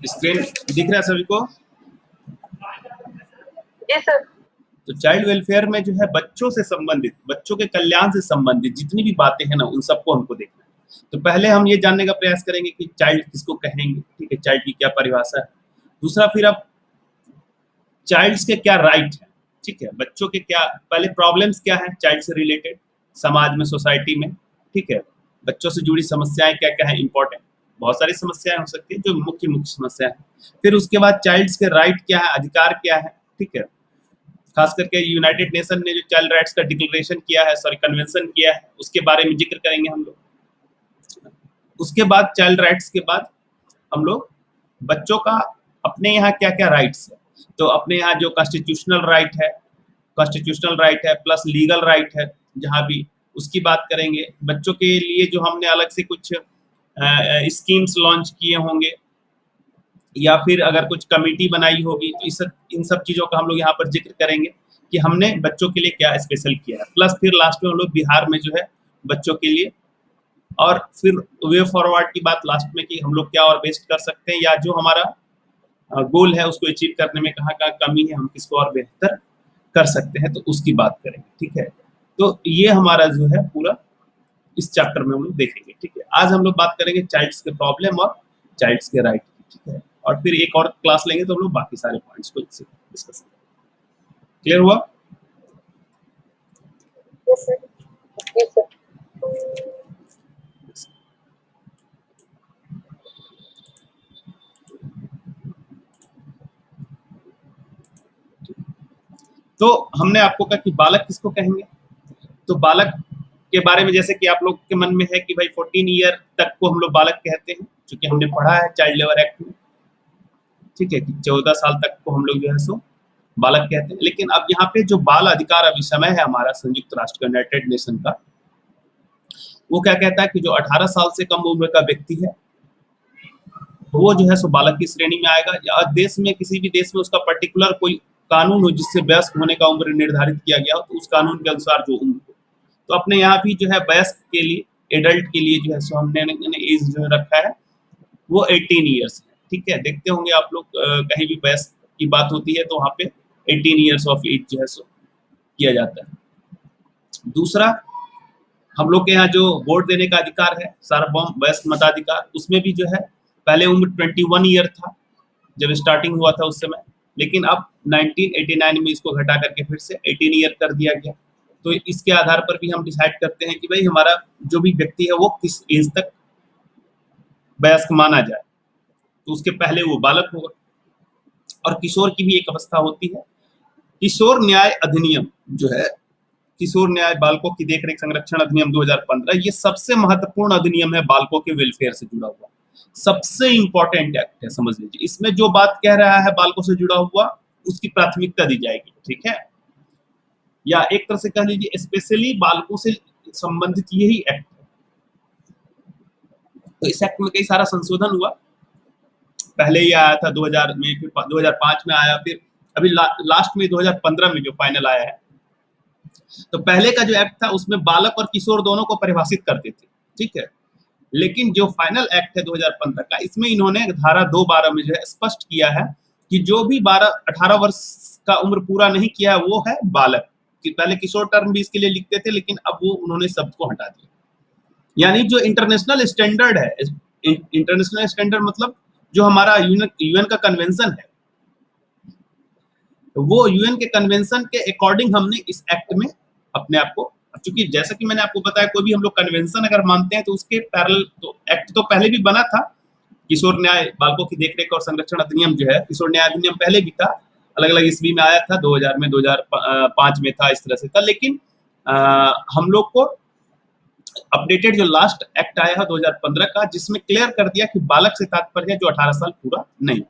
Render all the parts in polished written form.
Screen दिख रहा है सभी को? जी सर। तो चाइल्ड वेलफेयर में जो है बच्चों से संबंधित, बच्चों के कल्याण से संबंधित जितनी भी बातें हैं ना, उन सबको हमको देखना है। तो पहले हम ये जानने का प्रयास करेंगे कि चाइल्ड किसको कहेंगे, ठीक है, चाइल्ड की क्या परिभाषा है। दूसरा, फिर अब चाइल्ड्स के क्या राइट है, ठीक है, बच्चों के क्या पहले प्रॉब्लम्स क्या है चाइल्ड से रिलेटेड समाज में, सोसाइटी में, ठीक है, बच्चों से जुड़ी समस्याएं क्या क्या है इंपॉर्टेंट, बहुत सारी समस्याएं हो सकती है जो मुख्य मुख्य समस्या है। फिर उसके बाद चाइल्ड्स के राइट क्या है, अधिकार क्या है, ठीक है, खास करके यूनाइटेड नेशन ने जो चाइल्ड राइट्स का डिक्लेरेशन किया है, सॉरी कन्वेंशन किया है, उसके बारे में जिक्र करेंगे हम लोग। उसके बाद चाइल्ड राइट्स के बाद हम लोग बच्चों का अपने यहाँ क्या क्या राइट्स है, तो अपने यहाँ जो कॉन्स्टिट्यूशनल राइट है प्लस लीगल राइट है, जहाँ भी उसकी बात करेंगे। बच्चों के लिए जो हमने अलग से कुछ स्कीम्स लॉन्च किए होंगे या फिर अगर कुछ कमेटी बनाई होगी, तो इन सब चीज़ों का हम लोग यहाँ पर जिक्र करेंगे कि हमने बच्चों के लिए क्या स्पेशल किया है। प्लस फिर लास्ट में हम लोग बिहार में जो है बच्चों के लिए, और फिर वे फॉरवर्ड की बात लास्ट में कि हम लोग क्या और बेस्ट कर सकते हैं, या जो हमारा गोल है उसको अचीव करने में कहाँ कहाँ कमी है, हम किसको और बेहतर कर सकते हैं, तो उसकी बात करेंगे, ठीक है। तो ये हमारा जो है पूरा इस चैप्टर में हम लोग देखेंगे, ठीक है। आज हम लोग बात करेंगे चाइल्ड्स के प्रॉब्लम और चाइल्ड्स के राइट, ठीक है, और फिर एक और क्लास लेंगे तो हम लोग बाकी सारे पॉइंट्स को डिस्कस करेंगे। क्लियर हुआ? Yes sir. Yes sir. तो हमने आपको कहा कि बालक किसको कहेंगे, तो बालक के बारे में जैसे कि आप लोग के मन में है कि भाई 14 ईयर तक को हम लोग बालक कहते हैं, क्योंकि हमने पढ़ा है चाइल्ड लेबर एक्ट में, ठीक है, कि 14 साल तक को हम लोग जो है सो बालक कहते हैं। लेकिन अब यहाँ पे जो बाल अधिकार अभिसमय है हमारा संयुक्त राष्ट्र का, यूनाइटेड नेशन का, वो क्या कहता है कि जो 18 साल से कम उम्र का व्यक्ति है वो जो है सो बालक की श्रेणी में आएगा, या देश में किसी भी देश में उसका पर्टिकुलर कोई कानून हो जिससे वयस्क होने का उम्र निर्धारित किया गया हो, तो उस कानून के अनुसार जो उम्र हो, तो अपने यहाँ भी जो है वयस्क के लिए, एडल्ट के लिए जो है सो हमने एज जो रखा है वो 18 ईयर्स है, ठीक है। देखते होंगे आप लोग कहीं भी वयस्क की बात होती है तो वहाँ पे 18 ईयर्स ऑफ एज जो है सो किया जाता है। दूसरा, हम लोग के यहाँ जो वोट देने का अधिकार है, सार्वभौम वयस्क मताधिकार, उसमें भी जो है पहले उम्र 21 ईयर था जब स्टार्टिंग हुआ था उस समय, लेकिन अब 1989 में इसको घटा करके फिर से 18 ईयर कर दिया गया। तो इसके आधार पर भी हम डिसाइड करते हैं कि भाई हमारा जो भी व्यक्ति है वो किस एज तक वयस्क माना जाए, तो उसके पहले वो बालक होगा। और किशोर की भी एक अवस्था होती है, किशोर न्याय अधिनियम जो है, किशोर न्याय बालकों की देखरेख संरक्षण अधिनियम 2015, ये सबसे महत्वपूर्ण अधिनियम है बालकों के वेलफेयर से जुड़ा हुआ, सबसे इंपॉर्टेंट एक्ट है, समझ लीजिए। इसमें जो बात कह रहा है बालकों से जुड़ा हुआ उसकी प्राथमिकता दी जाएगी, ठीक है, या एक तरह से कह लीजिए स्पेशली बालकों से संबंधित यही एक्ट है। तो इस एक्ट में कई सारा संशोधन हुआ, पहले ही आया था 2000 में, फिर 2005 में आया, फिर अभी लास्ट में 2015 में जो फाइनल आया है। तो पहले का जो एक्ट था उसमें बालक और किशोर दोनों को परिभाषित करते थे, ठीक है, लेकिन जो फाइनल एक्ट है 2015 का, इसमें इन्होंने धारा 212 में जो है स्पष्ट किया है कि जो भी 18 वर्ष का उम्र पूरा नहीं किया है वो है बालक। कि पहले किशोर टर्म भी इसके लिए लिखते थे, लेकिन अब वो उन्होंने सबको हटा दिया। यानी जो इंटरनेशनल स्टैंडर्ड है, इंटरनेशनल स्टैंडर्ड मतलब जो हमारा यूएन का कन्वेंशन है, वो यूएन के कन्वेंशन के अकॉर्डिंग हमने इस एक्ट में अपने आप को, क्योंकि जैसा कि मैंने आपको बताया कोई भी हम लोग कन्वेंशन अगर मानते हैं तो उसके पैरेलल तो एक्ट तो पहले भी बना था, किशोर न्याय बालकों की देखरेख और संरक्षण अधिनियम जो है, किशोर न्याय अधिनियम पहले भी था, अलग अलग ईस्वी में आया था, 2000 में, 2005 में था, इस तरह से था। लेकिन हम लोग को अपडेटेड जो लास्ट एक्ट आया है 2015 का, जिसमें क्लियर कर दिया कि बालक से तात्पर्य है जो 18 साल पूरा नहीं।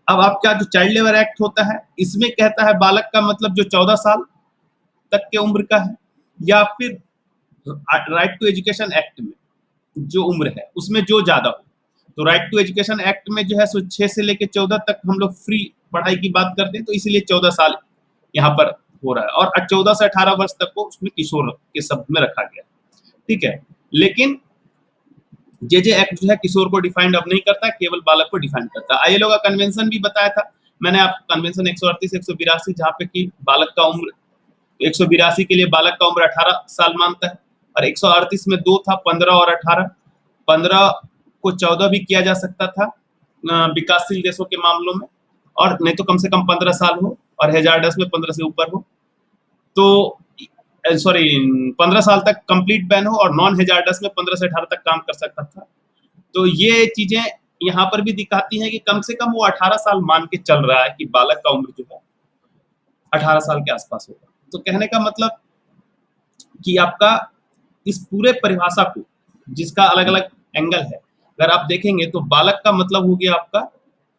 अब आपका जो चाइल्ड लेबर एक्ट होता है, इसमें कहता है बालक का मतलब जो 14 साल तक के उम्र का है, या फिर राइट टू एजुकेशन एक्ट में जो उम्र है उसमें जो ज्यादा हो। तो राइट टू एजुकेशन एक्ट में जो है सो 6 से लेकर 14 तक हम लोग फ्री पढ़ाई की बात करते हैं, तो इसलिए 14 साल यहाँ पर हो रहा है, और 14 से 18 वर्ष तक को उसमें किशोर के शब्द में रखा गया, ठीक है। लेकिन जे एक्ट जो है किशोर को डिफाइंड अब नहीं करता, केवल बालक को डिफाइन करता है। आईएलओ का कन्वेंशन भी बताया था मैंने आपको, कन्वेंशन 138 182 जहाँ पे कि बालक का उम्र 182 के लिए बालक का उम्र 18 साल मानता है, और 138 में दो था, 15 और 18। 15 को 14 भी किया जा सकता था विकासशील देशों के मामलों में, और नहीं तो कम से कम 15 साल हो, और हैजार्डस में 15 से ऊपर हो। तो सॉरी 15 साल तक कंप्लीट बैन हो, और नॉन हैजार्डस में 15 से 18 तक काम कर सकता था। तो ये चीजें यहाँ पर भी दिखाती हैं कि कम से कम वो 18 साल मान के चल रहा है कि बालक का उम्र जो है 18 साल के आसपास होगा। तो कहने का मतलब कि आपका इस पूरे परिभाषा को, जिसका अलग अलग एंगल है, अगर आप देखेंगे तो बालक का मतलब हो गया आपका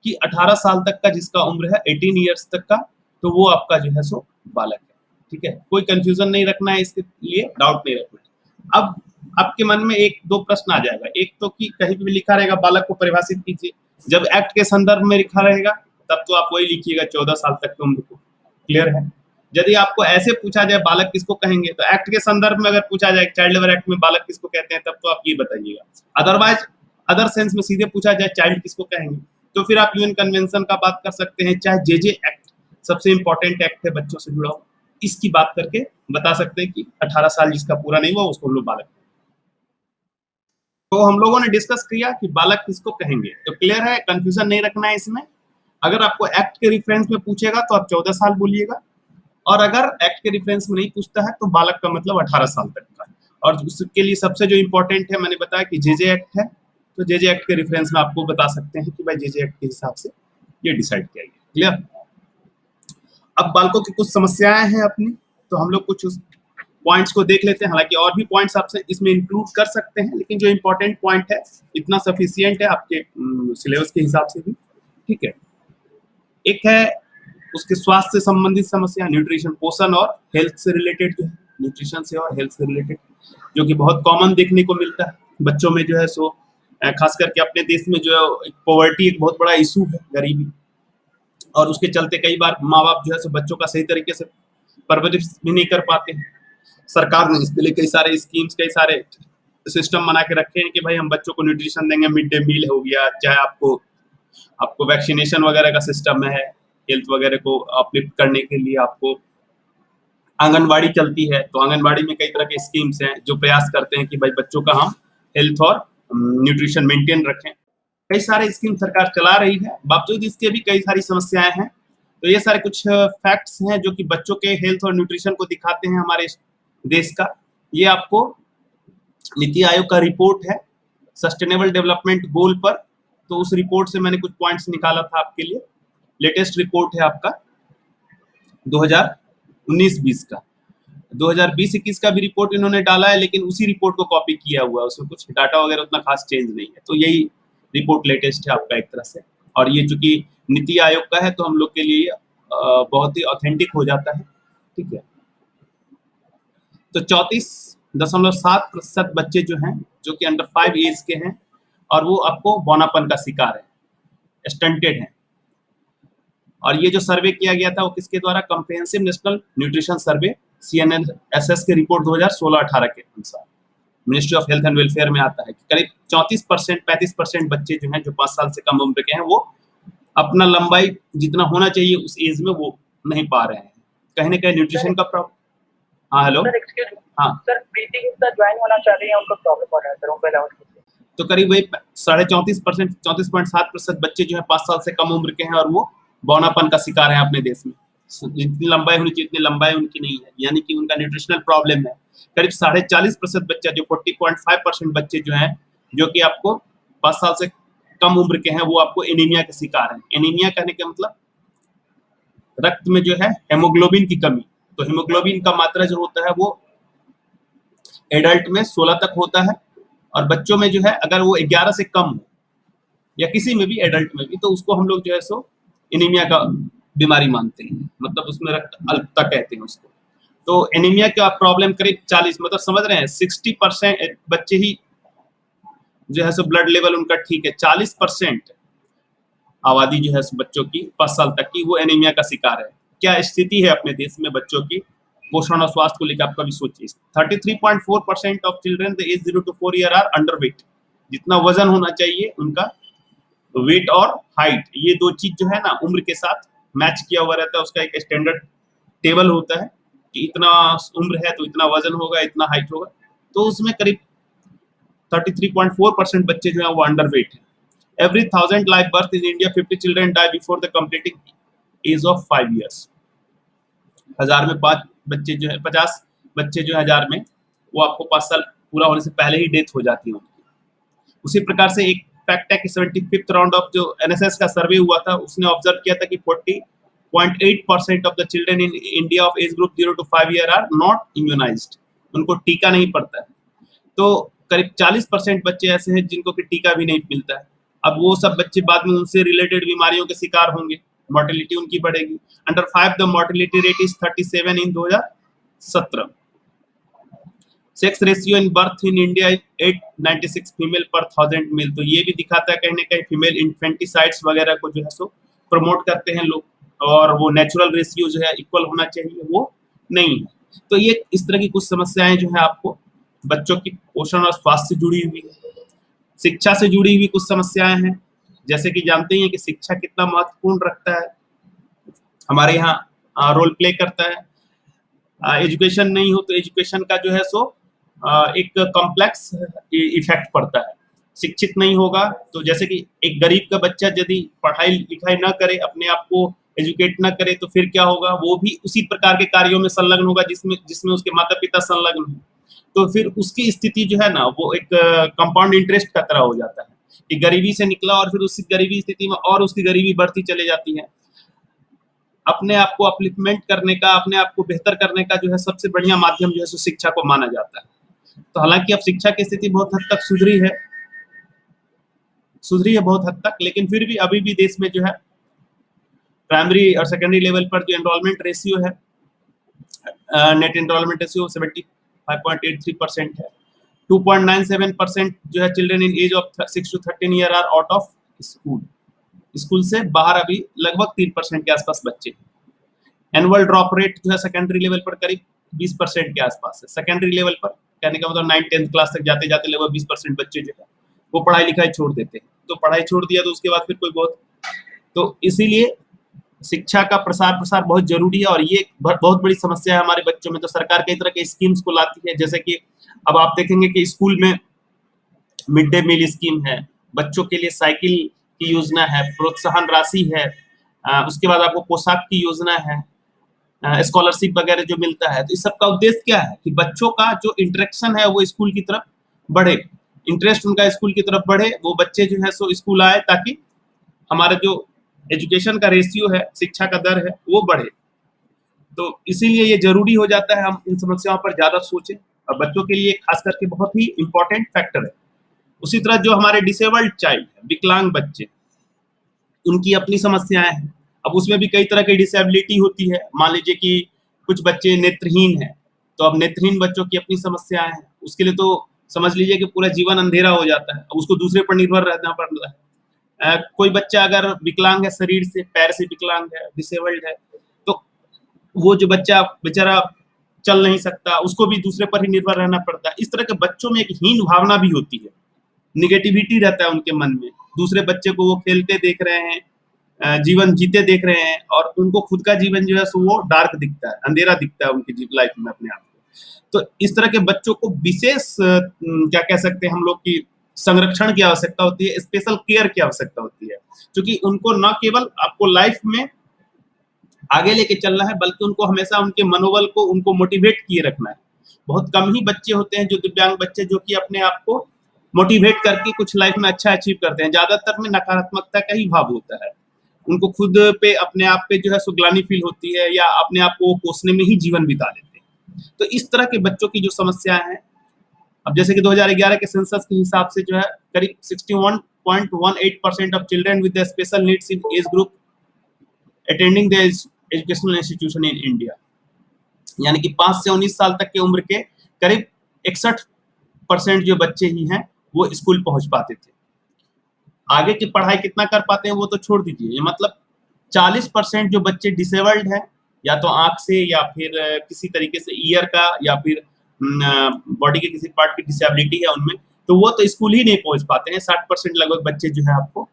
कि 18 साल तक का जिसका उम्र है 18 ईयर्स तक का, तो वो आपका जो है सो बालक है। ठीक है, कोई कंफ्यूजन नहीं रखना है, इसके लिए डाउट नहीं रखना है। अब आपके मन में एक दो प्रश्न आ जाएगा, एक तो कि कहीं भी लिखा रहेगा बालक को परिभाषित कीजिए, जब एक्ट के संदर्भ में लिखा रहेगा तब तो आप वही लिखिएगा 14 साल तक की उम्र को। क्लियर है? यदि आपको ऐसे पूछा जाए बालक किसको कहेंगे, तो एक्ट के संदर्भ में अगर पूछा जाए चाइल्ड लेबर एक्ट में बालक किसको कहते हैं, तब तो आप ये बताइएगा। अदरवाइज अदर सेंस में सीधे पूछा जाए चाइल्ड किसको कहेंगे, तो फिर आप यूएन कन्वेंशन का बात कर सकते हैं, चाहे जे एक्ट सबसे इंपॉर्टेंट एक्ट है बच्चों से जुड़ा हुआ, इसकी बात करके बता सकते हैं कि 18 साल जिसका पूरा नहीं हुआ उसको हम लोग बालक। तो हम लोगों ने डिस्कस किया कि बालक किसको कहेंगे, तो क्लियर है, कंफ्यूजन नहीं रखना है इसमें। अगर आपको एक्ट के रिफरेंस में पूछेगा तो आप 14 साल बोलिएगा, और अगर एक्ट के रिफरेंस में नहीं पूछता है तो बालक का मतलब 18 साल तक का। और उसके लिए सबसे जो इंपॉर्टेंट है, मैंने बताया कि जे एक्ट है, तो जे एक्ट के रिफरेंस में आपको बता सकते हैं कि भाई जे एक्ट के हिसाब से ये डिसाइड किया गया। क्लियर? अब बालकों की कुछ समस्याएं हैं अपनी, तो हम लोग कुछ उस पॉइंट्स को देख लेते हैं। हालांकि और भी पॉइंट्स आपसे इसमें इंक्लूड कर सकते हैं, लेकिन जो इंपॉर्टेंट पॉइंट है इतना सफिशियंट है आपके सिलेबस के हिसाब से भी। ठीक है, एक है उसके स्वास्थ्य से संबंधित समस्या, न्यूट्रिशन, पोषण और हेल्थ से रिलेटेड, जो है न्यूट्रिशन से और हेल्थ से रिलेटेड, जो कि बहुत कॉमन देखने को मिलता है बच्चों में जो है सो, खास करके अपने देश में जो है पॉवर्टी एक बहुत बड़ा इशू है, गरीबी, और उसके चलते कई बार माँ बाप जो है सो बच्चों का सही तरीके से परवरिश भी नहीं कर पाते हैं। सरकार ने इसके लिए कई सारे स्कीम्स, कई सारे सिस्टम बना के रखे हैं कि भाई हम बच्चों को न्यूट्रिशन देंगे, मिड डे मील हो गया, चाहे आपको वैक्सीनेशन वगैरह का सिस्टम है, हेल्थ वगैरह को अपलिफ्ट करने के लिए आपको आंगनबाड़ी चलती है, तो आंगनबाड़ी में कई तरह के स्कीम्स हैं जो प्रयास करते हैं कि भाई बच्चों का हम हेल्थ और न्यूट्रिशन मेंटेन रखें। कई सारे स्कीम सरकार चला रही है, बावजूद इसके भी कई सारी समस्याएं हैं। तो ये सारे कुछ फैक्ट्स हैं जो कि बच्चों के हेल्थ और न्यूट्रिशन को दिखाते हैं हमारे देश का। ये आपको नीति आयोग का रिपोर्ट है सस्टेनेबल डेवलपमेंट गोल पर, तो उस रिपोर्ट से मैंने कुछ पॉइंट्स निकाला था आपके लिए। लेटेस्ट रिपोर्ट है आपका 2019-20 का, 2020-21 का भी रिपोर्ट इन्होंने डाला है, लेकिन उसी रिपोर्ट को कॉपी किया हुआ है, उसमें कुछ डाटा वगैरह उतना खास चेंज नहीं है। तो यही रिपोर्ट लेटेस्ट है आपका एक तरह से, और ये चूंकि नीति आयोग का है तो हम लोग के लिए बहुत ही ऑथेंटिक हो जाता है। ठीक है, तो 34.7% बच्चे जो हैं जो कि अंडर 5 एज के हैं, और वो आपको बौनापन का शिकार है, स्टंटेड हैं। और ये जो सर्वे किया गया था वो किसके द्वारा, कॉम्प्रिहेंसिव नेशनल न्यूट्रिशन सर्वे CNNSS के रिपोर्ट 2016-18 के अनुसार ministry of health and welfare में आता है कि करीब 34% 35% बच्चे जो हैं जो 5 साल से कम उम्र के हैं, वो अपना लंबाई जितना होना चाहिए उस एज में वो नहीं पा रहे हैं, कहीं ना कहीं न्यूट्रिशन का प्रॉब्लम। हाँ हेलो सर एक्सक्यूज मी हाँ, सर, प्रीति गुप्ता ज्वाइन होना चाह रही है, उनको प्रॉब्लम हो रहा है सर, उनको अलाउड कीजिए। तो करीब वही 34%, 34.7% बच्चे जो है 5 साल से कम उम्र के हैं, और वो बौनापन का शिकार है अपने देश में। जितनी लंबाई होनी चाहिए उतनी लंबाई उनकी नहीं है, यानी कि उनका न्यूट्रिशनल प्रॉब्लम है। करीब 40.5% बच्चा, जो 40.5% बच्चे जो हैं जो कि आपको 5 साल से कम उम्र के हैं, वो आपको एनीमिया के शिकार हैं। एनीमिया कहने का मतलब रक्त में जो है हेमोग्लोबिन की कमी। तो हेमोग्लोबिन का मात्रा जो होता है वो एडल्ट में 16 तक होता है, और बच्चों में जो है अगर वो 11 से कम हो, या किसी में भी एडल्ट में भी, तो उसको हम लोग जो है सो एनीमिया का बीमारी मानते हैं, मतलब उसमें रक्त अल्पता कहते हैं उसको। तो एनीमिया का प्रॉब्लम करीब 40, मतलब समझ रहे हैं 60% बच्चे ही जो है सो ब्लड लेवल उनका ठीक है, 40% आबादी जो है बच्चों की 5 साल तक की वो एनीमिया का शिकार है। क्या स्थिति है अपने देश में बच्चों की पोषण और स्वास्थ्य को लेकर, आप कभी सोचिए। 33.4% of children the age 0 to 4 year are underweight, जितना वजन होना चाहिए उनका, वेट और हाइट, ये दो चीज जो है ना उम्र के साथ मैच किया हुआ रहता है। उसका एक स्टैंडर्ड टेबल होता है कि इतना उम्र है तो इतना वजन होगा, इतना हाइट होगा। तो उसमें करीब 33.4% बच्चे जो है वो अंडर वेट है। Every 1,000 live birth in India, 50 children die before the completing age of 5 years. 1000 में 5 बच्चे जो है, 50 बच्चे जो है 1000 में, वो आपको 5 साल पूरा होने से पहले ही डेथ हो जाती है उनकी। उसी प्रकार से एक फैक्ट है कि 75th राउंड ऑफ जो एनएसएस का सर्वे हुआ था, उसने ऑब्जर्व किया था कि 40.8% of the children in India of age group 0 to 5 year are not immunised, उनको टीका नहीं पड़ता है। तो करीब 40% बच्चे ऐसे हैं जिनको कि टीका भी नहीं मिलता है। अब वो सब बच्चे बाद में उनसे रिलेटेड बीमारियों के शिकार होंगे, मोर्टेलिटी उनकी बढ़ेगी। Under 5 the mortality rate is 37 in 2017। Sex ratio in birth in India 896 female पर 1000 मेल। तो ये भी दिखाता है कहीं ना कहीं फीमेल इन्फेंटिसाइड्स वगैरह को जो है सो प्रमोट करते हैं लोग, और वो नेचुरल रेशियो जो है इक्वल होना चाहिए, वो नहीं है। तो ये इस तरह की कुछ समस्याएं जो है आपको बच्चों की पोषण और स्वास्थ्य से जुड़ी हुई है। शिक्षा से जुड़ी हुई कुछ समस्याएं हैं, जैसे कि जानते ही हैं कि शिक्षा कितना महत्वपूर्ण रखता है, हमारे यहाँ रोल प्ले करता है। एजुकेशन नहीं हो तो एजुकेशन का जो है सो एक कॉम्प्लेक्स इफेक्ट पड़ता है। शिक्षित नहीं होगा तो जैसे कि एक गरीब का बच्चा यदि पढ़ाई लिखाई ना करे, अपने आप को एजुकेट ना करे, तो फिर क्या होगा, वो भी उसी प्रकार के कार्यों में संलग्न होगा जिसमें उसके माता पिता संलग्न हैं। तो फिर उसकी स्थिति जो है ना वो एक कंपाउंड इंटरेस्ट का तरह हो जाता है कि गरीबी से निकला और फिर उसी गरीबी स्थिति में और उसकी गरीबी बढ़ती चले जाती है। अपने आप को अपलिफ्टमेंट करने का, अपने आप को बेहतर करने का जो है सबसे बढ़िया माध्यम जो है सो शिक्षा को माना जाता है। तो हालांकि अब शिक्षा की स्थिति बहुत हद तक सुधरी है बहुत हद तक, लेकिन फिर भी अभी भी देश में जो है प्राइमरी और सेकेंडरी लेवल पर जो एनरोलमेंट रेशियो है, नेट एनरोलमेंट रेशियो 75.83% है। 2.97% जो है children in age of 6 to 13 year are out of school से बाहर अभी लगभग 3% के आसपास बच्चे। एनुअल ड्रॉप रेट जो है सेकेंडरी लेवल पर करीब 20% के आसपास है। सेकेंडरी लेवल पर कहने का मतलब 9th-10th क्लास तक जाते जाते लगभग 20% बच्चे जो है वो पढ़ाई लिखाई छोड़ देते हैं। तो पढ़ाई छोड़ दिया तो उसके बाद फिर कोई बहुत, तो इसीलिए शिक्षा का प्रसार बहुत जरूरी है, और ये बहुत बड़ी समस्या है हमारे बच्चों में। तो सरकार कई तरह के स्कीम्स को लाती है, जैसे कि अब आप देखेंगे कि स्कूल में मिड डे मील स्कीम है, बच्चों के लिए साइकिल की योजना है, प्रोत्साहन राशि है, उसके बाद आपको पोशाक की योजना है, स्कॉलरशिप वगैरह जो मिलता है। तो इस सबका उद्देश्य क्या है कि बच्चों का जो इंटरेक्शन है वो स्कूल की तरफ बढ़े, इंटरेस्ट उनका स्कूल की तरफ बढ़े, वो बच्चे जो है सो स्कूल आए, ताकि हमारा जो एजुकेशन का रेशियो है, शिक्षा का दर है, वो बढ़े। तो इसीलिए ये जरूरी हो जाता है हम इन समस्याओं पर ज्यादा सोचें, और बच्चों के लिए खास करके बहुत ही इंपॉर्टेंट फैक्टर है। उसी तरह जो हमारे डिसेबल्ड चाइल्ड है, विकलांग बच्चे, उनकी अपनी समस्याएं हैं। अब उसमें भी कई तरह की डिसेबिलिटी होती है। मान लीजिए कि कुछ बच्चे नेत्रहीन हैं, तो अब नेत्रहीन बच्चों की अपनी समस्याएं हैं, उसके लिए तो समझ लीजिए कि पूरा जीवन अंधेरा हो जाता है, अब उसको दूसरे पर निर्भर रहना पड़ता है। कोई बच्चा अगर विकलांग है, शरीर से, पैर से विकलांग है, डिसेबल्ड है, तो वो जो बच्चा बेचारा चल नहीं सकता, उसको भी दूसरे पर ही निर्भर रहना पड़ता है। इस तरह के बच्चों में एक हीन भावना भी होती है, निगेटिविटी रहता है उनके मन में। दूसरे बच्चे को वो खेलते देख रहे हैं, जीवन जीते देख रहे हैं, और उनको खुद का जीवन जो है सो वो डार्क दिखता है, अंधेरा दिखता है उनकी लाइफ में अपने आप को। तो इस तरह के बच्चों को विशेष क्या कह सकते हैं हम लोग की संरक्षण की आवश्यकता होती है, स्पेशल केयर की आवश्यकता होती है, क्योंकि उनको न केवल आपको लाइफ में आगे लेके चलना है, बल्कि उनको हमेशा उनके मनोबल को, उनको मोटिवेट किए रखना है। बहुत कम ही बच्चे होते हैं जो दिव्यांग बच्चे जो कि अपने आप को मोटिवेट करके कुछ लाइफ में अच्छा अचीव करते हैं। ज्यादातर में नकारात्मकता का ही भाव होता है, उनको खुद पे, अपने आप पे जो है सुगलानी फील होती है, या अपने आप को कोसने में ही जीवन बिता लेते हैं। तो इस तरह के बच्चों की जो समस्याएं हैं, अब जैसे कि 2011 के सेंसस के हिसाब से जो है करीब 61.18% of children with special needs in age group attending the educational institution in India, यानी कि 5 से 19 साल तक की उम्र के करीब 61% जो बच्चे ही हैं वो स्कूल पहुंच पाते थे। आगे की पढ़ाई कितना कर पाते हैं वो तो छोड़ दीजिए, मतलब 40% जो बच्चे डिसेबल्ड हैं, या तो आंख से, या फिर किसी तरीके से ईयर का, या फिर बॉडी के किसी पार्ट की डिसेबिलिटी है उनमें, तो वो तो स्कूल ही नहीं पहुंच पाते हैं। 60% लगभग बच्चे जो है आपको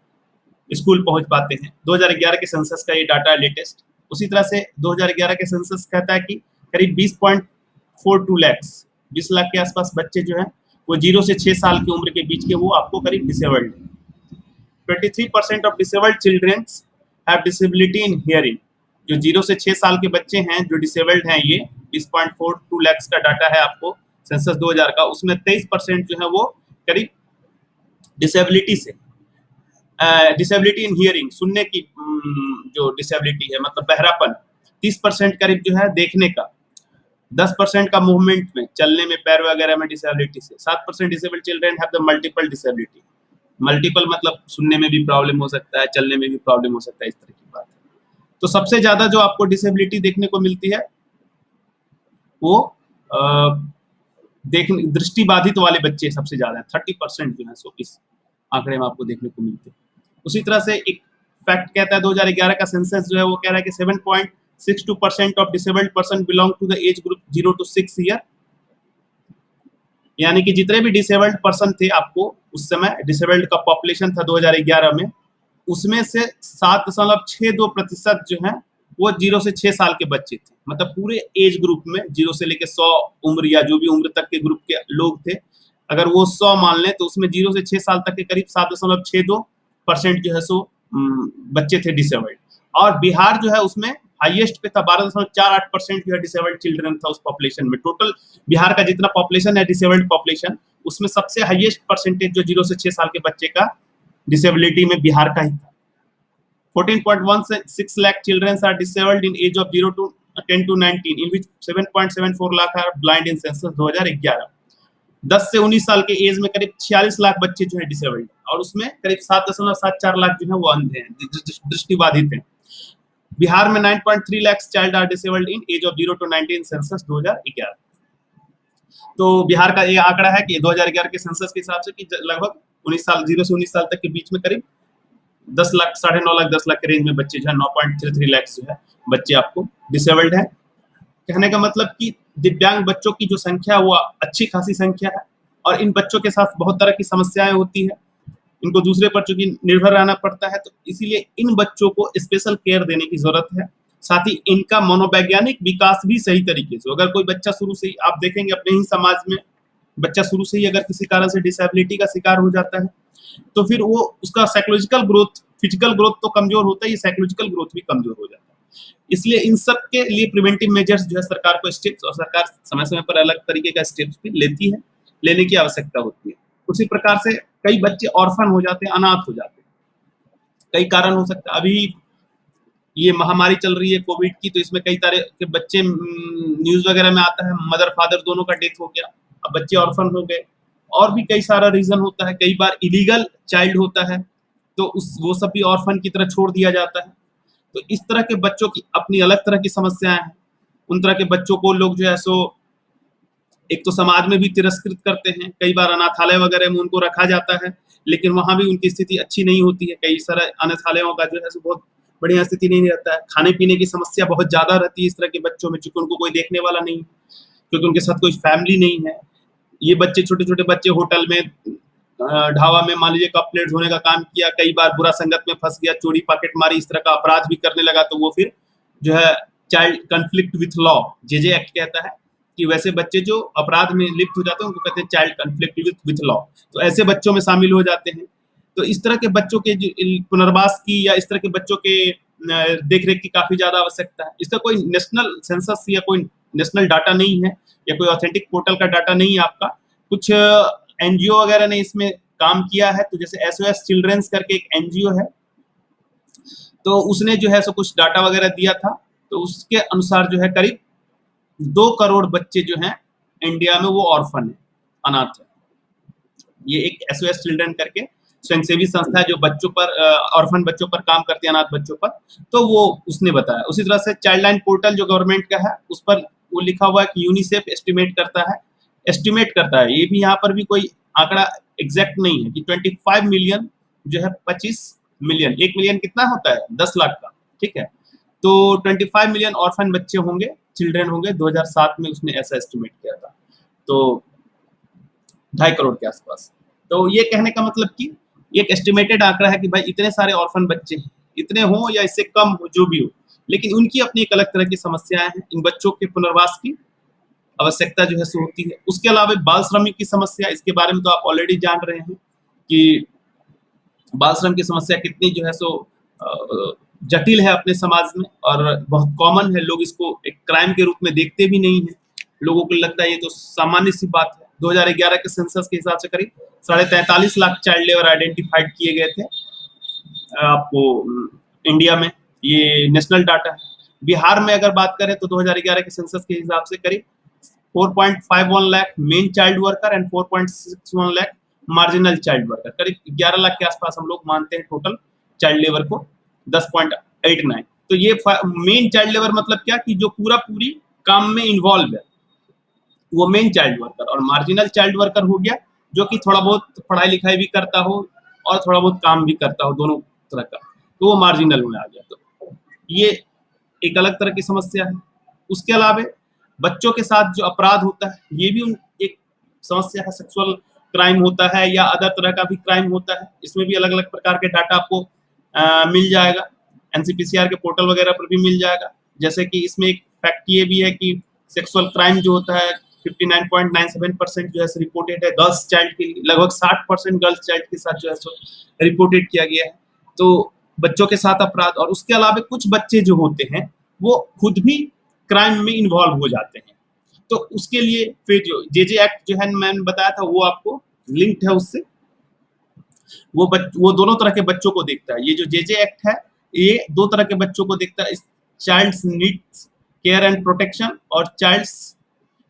स्कूल पहुंच पाते हैं। 2011 के सेंसस का ये डाटा है लेटेस्ट। उसी तरह से 2011 के सेंसस कहता है कि करीब 20.42 लाख 20 लाख के आसपास बच्चे जो है वो 0 से 6 साल की उम्र के बीच के वो आपको करीब डिसेबल्ड है। 23% of disabled children have disability in hearing. जो 0 से 6 साल के बच्चे हैं जो डिसेबल्ड हैं, ये 20.42 लाख का डाटा है आपको सेंसस 2000 का। उसमें 23% जो है वो करीब डिसेबिलिटी से डिसेबिलिटी इन हियरिंग, सुनने की जो डिसेबिलिटी है मतलब बहरापन। 30% करीब जो है देखने का। 10% का मूवमेंट में, चलने में, पैर वगैरह में डिसेबिलिटी से। 7% disabled children have the multiple disability. Multiple मतलब सुनने में भी प्रॉब्लम हो सकता है, चलने में भी प्रॉब्लम हो सकता है, इस तरह की बात है। तो सबसे ज्यादा जो आपको डिसेबिलिटी देखने को मिलती है वो दृष्टि बाधित वाले बच्चे सबसे ज्यादा है। 30% जो है सो इस आंकड़े में आपको देखने को मिलते हैं। उसी तरह से एक फैक्ट कहता है 2011 का सेंसस जो है वो कह रहा है कि 7.62% of disabled person belong to the age group 0 to 6 year. यानी कि जितने भी डिसेबल्ड पर्सन थे आपको उस समय डिसेबल्ड का पॉपुलेशन था 2011 में, उसमें से 7.62% जो है वो 0 से 6 साल के बच्चे थे। मतलब पूरे एज ग्रुप में 0 से लेकर 100 उम्र या जो भी उम्र तक के ग्रुप के लोग थे, अगर वो 100 मान लें तो उसमें 0 से 6 साल तक के करीब 7.62% जो है सो बच्चे थे डिसेबल्ड। और बिहार जो है उसमें हाईएस्ट पे था, 12.48% जो है डिसेबल्ड चिल्ड्रन था उस पॉपुलेशन में। टोटल बिहार का जितना पॉपुलेशन है डिसेबल्ड पॉपुलेशन, उसमें सबसे हाईएस्ट परसेंटेज जो 0 से 6 साल के बच्चे का डिसेबिलिटी में बिहार का ही था। 14.16 lakh children are disabled in age of 0 to 10 to 19, in which 7.74 lakh are blind in census 2011। 10 से 19 साल के एज में करीब 46 लाख बच्चे जो है डिसेबल्ड, और उसमें करीब 7.74 लाख जो है वो अंधे हैं, दृष्टिबाधित हैं। बिहार में 9.3 लाख child are disabled in age of 0 to 19 census 2011। तो बिहार का ये आंकड़ा है कि 2011 के सेंसस के हिसाब से कि लगभग 19 साल 0 से 19 साल तक के बीच में करीब 10 लाख 9.5 लाख 10 लाख के रेंज में बच्चे जो है 9.33 लाख जो है बच्चे आपको डिसेबल्ड है। कहने का मतलब कि दिव्यांग बच्चों की जो संख्या वो अच्छी खासी संख्या है, और इन बच्चों के साथ बहुत तरह की समस्याएं होती है, इनको दूसरे पर चूंकि निर्भर रहना पड़ता है, तो इसीलिए इन बच्चों को स्पेशल केयर देने की जरूरत है। साथ ही इनका मनोवैज्ञानिक विकास भी सही तरीके से। अगर कोई बच्चा शुरू से ही, आप देखेंगे अपने ही समाज में, बच्चा शुरू से ही अगर किसी कारण से डिसेबिलिटी का शिकार हो जाता है तो फिर वो उसका साइकोलॉजिकल ग्रोथ, फिजिकल ग्रोथ तो कमजोर होता ही, साइकोलॉजिकल ग्रोथ भी कमजोर हो जाता है। इसलिए इन सब के लिए प्रिवेंटिव मेजर्स जो है सरकार को स्टेप्स, और सरकार समय समय पर अलग तरीके का स्टेप्स भी लेती है, लेने की आवश्यकता होती है। उसी प्रकार से कई बच्चे ऑर्फन हो जाते हैं, अनाथ हो जाते हैं, कई कारण हो सकता है। अभी ये महामारी चल रही है कोविड की, तो इसमें कई तरह के बच्चे न्यूज वगैरह में आता है मदर फादर दोनों का डेथ हो गया, अब बच्चे ऑर्फन हो गए। और भी कई सारा रीजन होता है, कई बार इलीगल चाइल्ड होता है तो वो सब भी ऑर्फन की तरह छोड़ दिया जाता है। तो इस तरह के बच्चों की अपनी अलग तरह की समस्याएं हैं। उन तरह के बच्चों को लोग जो है सो एक तो समाज में भी तिरस्कृत करते हैं, कई बार अनाथालय वगैरह में उनको रखा जाता है, लेकिन वहां भी उनकी स्थिति अच्छी नहीं होती है। कई सारे अनाथालयों का जो है सो बहुत बढ़िया स्थिति नहीं रहता है। खाने पीने की समस्या बहुत ज्यादा रहती है इस तरह के बच्चों में, चूंकि उनको कोई देखने वाला नहीं, क्योंकि उनके साथ कोई फैमिली नहीं है। ये बच्चे, छोटे छोटे बच्चे होटल में, ढाबा में मान लीजिए कप प्लेट धोने का काम किया, कई बार बुरा संगत में फंस गया, चोरी पॉकेट मारी, इस तरह का अपराध भी करने लगा, तो वो फिर जो है child conflict with law, JJ act कहता है कि वैसे बच्चे जो अपराध में लिप्त हो जाते हैं उनको कहते हैं चाइल्ड कन्फ्लिक्ट विथ लॉ। तो ऐसे बच्चों में शामिल हो जाते हैं। तो इस तरह के बच्चों के पुनर्वास की या इस तरह के बच्चों के देखरेख की काफी ज्यादा आवश्यकता है। इसका कोई नेशनल सेंसस या कोई नेशनल डाटा नहीं है, या कोई ऑथेंटिक पोर्टल का डाटा नहीं है आपका। कुछ एनजीओ वगैरह ने इसमें काम किया है, तो जैसे SOS चिल्ड्रंस करके एक एनजीओ है, तो उसने जो है सो कुछ डाटा वगैरह दिया था, तो उसके अनुसार जो है करीब 2 करोड़ बच्चे जो हैं इंडिया में वो ऑर्फन है, अनाथ है। ये एक SOS चिल्ड्रन करके स्वयंसेवी संस्था है जो बच्चों पर, ऑर्फन बच्चों पर काम करती है, अनाथ बच्चों पर, तो वो उसने बताया। उसी तरह से चाइल्ड लाइन पोर्टल जो गवर्नमेंट का है, उस पर वो लिखा हुआ है कि यूनिसेफ एस्टिमेट करता है। ये भी यहाँ पर भी कोई आंकड़ा एग्जैक्ट नहीं है कि 25 मिलियन जो है 25 मिलियन, 1 मिलियन कितना होता है 10 लाख का, ठीक है। तो 25 मिलियन ऑर्फन बच्चे होंगे, चिल्ड्रन होंगे, 2007 में उसने ऐसा एस्टिमेट किया था, तो 2.5 करोड़ के आसपास। तो ये कहने का मतलब कि एक एस्टिमेटेड आंकड़ा है कि भाई इतने सारे ऑर्फन बच्चे हैं, इतने हों या इससे कम हो, जो भी हो, लेकिन उनकी अपनी एक अलग तरह की समस्याएं हैं। इन बच्चों के पुनर्वास की आवश्यकता जो है सो होती है। उसके अलावा बाल श्रमिक की समस्या, इसके बारे में तो आप ऑलरेडी जान रहे हैं कि बाल श्रम की समस्या कितनी जो है सो जटिल है अपने समाज में और बहुत कॉमन है। लोग इसको एक क्राइम के रूप में देखते भी नहीं है, लोगों को लगता है ये तो सामान्य सी बात है। 2011 के सेंसस के हिसाब से करीब 43.5 लाख चाइल्ड लेबर आइडेंटिफाइड किए गए थे आपको इंडिया में, ये नेशनल डाटा है। बिहार में अगर बात करें तो 2011 के सेंसस के हिसाब से करीब 4.51 lakh main child worker and 4.61 lakh marginal child worker, करीब 11 लाख के आसपास हम लोग मानते हैं टोटल चाइल्ड लेबर को, 10.89। तो ये मेन चाइल्ड लेबर मतलब क्या कि जो पूरा पूरी काम में इन्वॉल्व है वो मेन चाइल्ड वर्कर, और मार्जिनल चाइल्ड वर्कर हो गया जो कि थोड़ा बहुत पढ़ाई लिखाई भी करता हो और थोड़ा बहुत काम भी करता हो, दोनों तरह का, तो वो मार्जिनल में आ गया। तो ये एक अलग तरह की समस्या है। उसके अलावा बच्चों के साथ जो अपराध होता है ये भी एक समस्या है। सेक्सुअल क्राइम होता है या अदर तरह का भी क्राइम होता है, इसमें भी अलग अलग प्रकार के डाटा आपको मिल जाएगा, एनसीपीसीआर के पोर्टल वगैरह पर भी मिल जाएगा। जैसे कि इसमें एक फैक्ट ये भी है कि सेक्सुअल क्राइम जो होता है 59.97% जो है रिपोर्टेड है गर्ल्स चाइल्ड के लिए, लगभग 60% गर्ल्स चाइल्ड के साथ जो है रिपोर्टेड किया गया है। तो बच्चों के साथ अपराध, और उसके अलावा कुछ बच्चे जो होते हैं वो खुद भी क्राइम में इन्वॉल्व हो जाते हैं। तो उसके लिए फिर जो जेजे एक्ट जो है मैंने बताया था वो आपको लिंक्ड है उससे, वो दोनों तरह के बच्चों को देखता है। ये जो जेजे एक्ट है ये दो तरह के बच्चों को देखता है, childs needs care and protection और चाइल्ड्स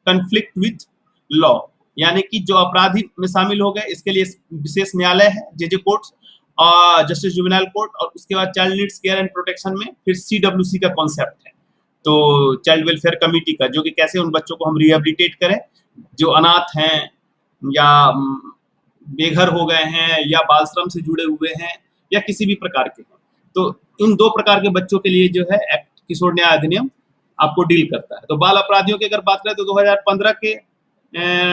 कन्फ्लिक्ट विथ लॉ, यानी कि जो अपराधी में शामिल हो गए इसके लिए विशेष न्यायालय है जेजे कोर्ट और जस्टिस जुवेनाइल कोर्ट, और उसके बाद child needs care and protection में फिर सीडब्ल्यूसी का कॉन्सेप्ट है, तो चाइल्ड वेलफेयर कमेटी का, जो कि कैसे उन बच्चों को हम रिहेबिलिटेट करें जो अनाथ हैं या बेघर हो गए हैं या बाल श्रम से जुड़े हुए हैं या किसी भी प्रकार के हैं। तो इन दो प्रकार के बच्चों के लिए जो है एक्ट किशोर न्याय अधिनियम आपको डील करता है। तो बाल अपराधियों की अगर बात करें तो 2015 के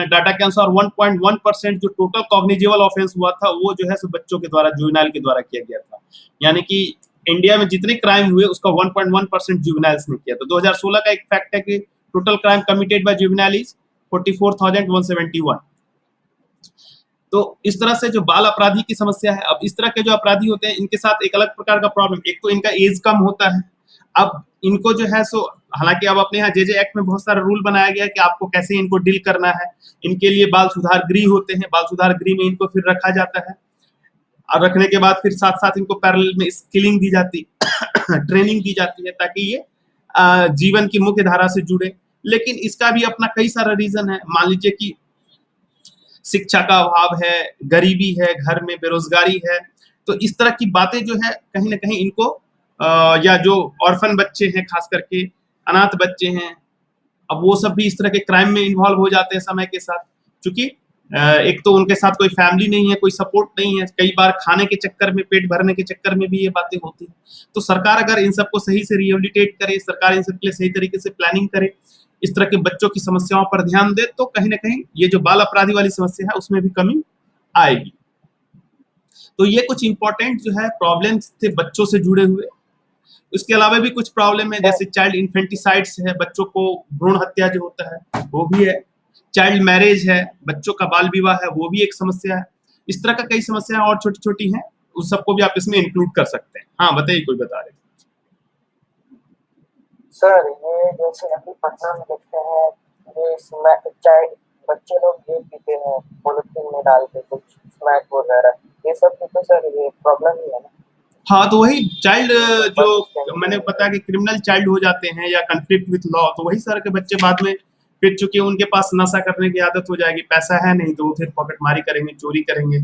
डाटा के अनुसार 1.1% जो टोटल कॉग्निजेबल ऑफेंस हुआ था वो जो है बच्चों के द्वारा, जुवेनाइल के द्वारा किया गया था। यानी कि इंडिया में जितने क्राइम हुए उसका 1.1% जुवेनाइल्स ने किया। तो 2016 का एक फैक्ट है कि total crime committed by juvenile is 44,171। तो इस तरह से जो बाल अपराधी की समस्या है, अब इस तरह के जो अपराधी होते हैं इनके साथ एक अलग प्रकार का प्रॉब्लम, एक तो इनका एज कम होता है। अब इनको जो है सो, हालांकि अब अपने यहाँ जेजे एक्ट में बहुत सारा रूल बनाया गया है कि आपको कैसे इनको डील करना है। इनके लिए बाल सुधार गृह होते हैं, बाल सुधार गृह में इनको फिर रखा जाता है, और रखने के बाद फिर साथ साथ इनको पैरेलल में स्किलिंग दी जाती ट्रेनिंग दी जाती है ताकि ये जीवन की मुख्य धारा से जुड़े। लेकिन इसका भी अपना कई सारा रीजन है। मान लीजिए कि शिक्षा का अभाव है, गरीबी है, घर में बेरोजगारी है, तो इस तरह की बातें जो है कहीं ना कहीं इनको या जो ऑर्फन बच्चे हैं, खास करके अनाथ बच्चे हैं, अब वो सब भी इस तरह के क्राइम में इन्वॉल्व हो जाते हैं समय के साथ। क्योंकि एक तो उनके साथ कोई फैमिली नहीं है, कोई सपोर्ट नहीं है, कई बार खाने के चक्कर में, पेट भरने के चक्कर में भी ये बातें होती हैं। तो सरकार अगर इन सबको सही से रिहेबिलिटेट करे, सरकार इन सब के लिए सही तरीके से प्लानिंग करे, इस तरह के बच्चों की समस्याओं पर ध्यान दे, तो कहीं ना कहीं ये जो बाल अपराधी वाली समस्या है उसमें भी कमी आएगी। तो ये कुछ इंपॉर्टेंट जो है प्रॉब्लम्स थे बच्चों से जुड़े हुए। इसके अलावा भी कुछ प्रॉब्लम है, जैसे चाइल्ड इन्फेंटिसाइड्स है, बच्चों को भ्रूण हत्या जो होता है वो भी है, चाइल्ड मैरिज है, बच्चों का बाल विवाह है, वो भी एक समस्या है। इस तरह का कई समस्याएं और छोटी छोटी हैं, उस सबको भी आप इसमें इंक्लूड कर सकते हैं। हाँ बताइए, कोई बता रहे सर ये जैसे अभी पटना में देखते हैं, ये चाइल्ड बच्चे लोग ये पीते हैं पॉलिथीन में डाल के कुछ स्मैक वगैरह, ये सब भी तो सर ये प्रॉब्लम ही है ना। हाँ, तो वही चाइल्ड जो मैंने बताया कि क्रिमिनल चाइल्ड हो जाते हैं या कन्फ्लिक्ट विथ लॉ, तो वही सारे के बच्चे बाद में फिर चूंकि उनके पास नशा करने की आदत हो जाएगी, पैसा है नहीं तो वो फिर पॉकेटमारी करेंगे, चोरी करेंगे,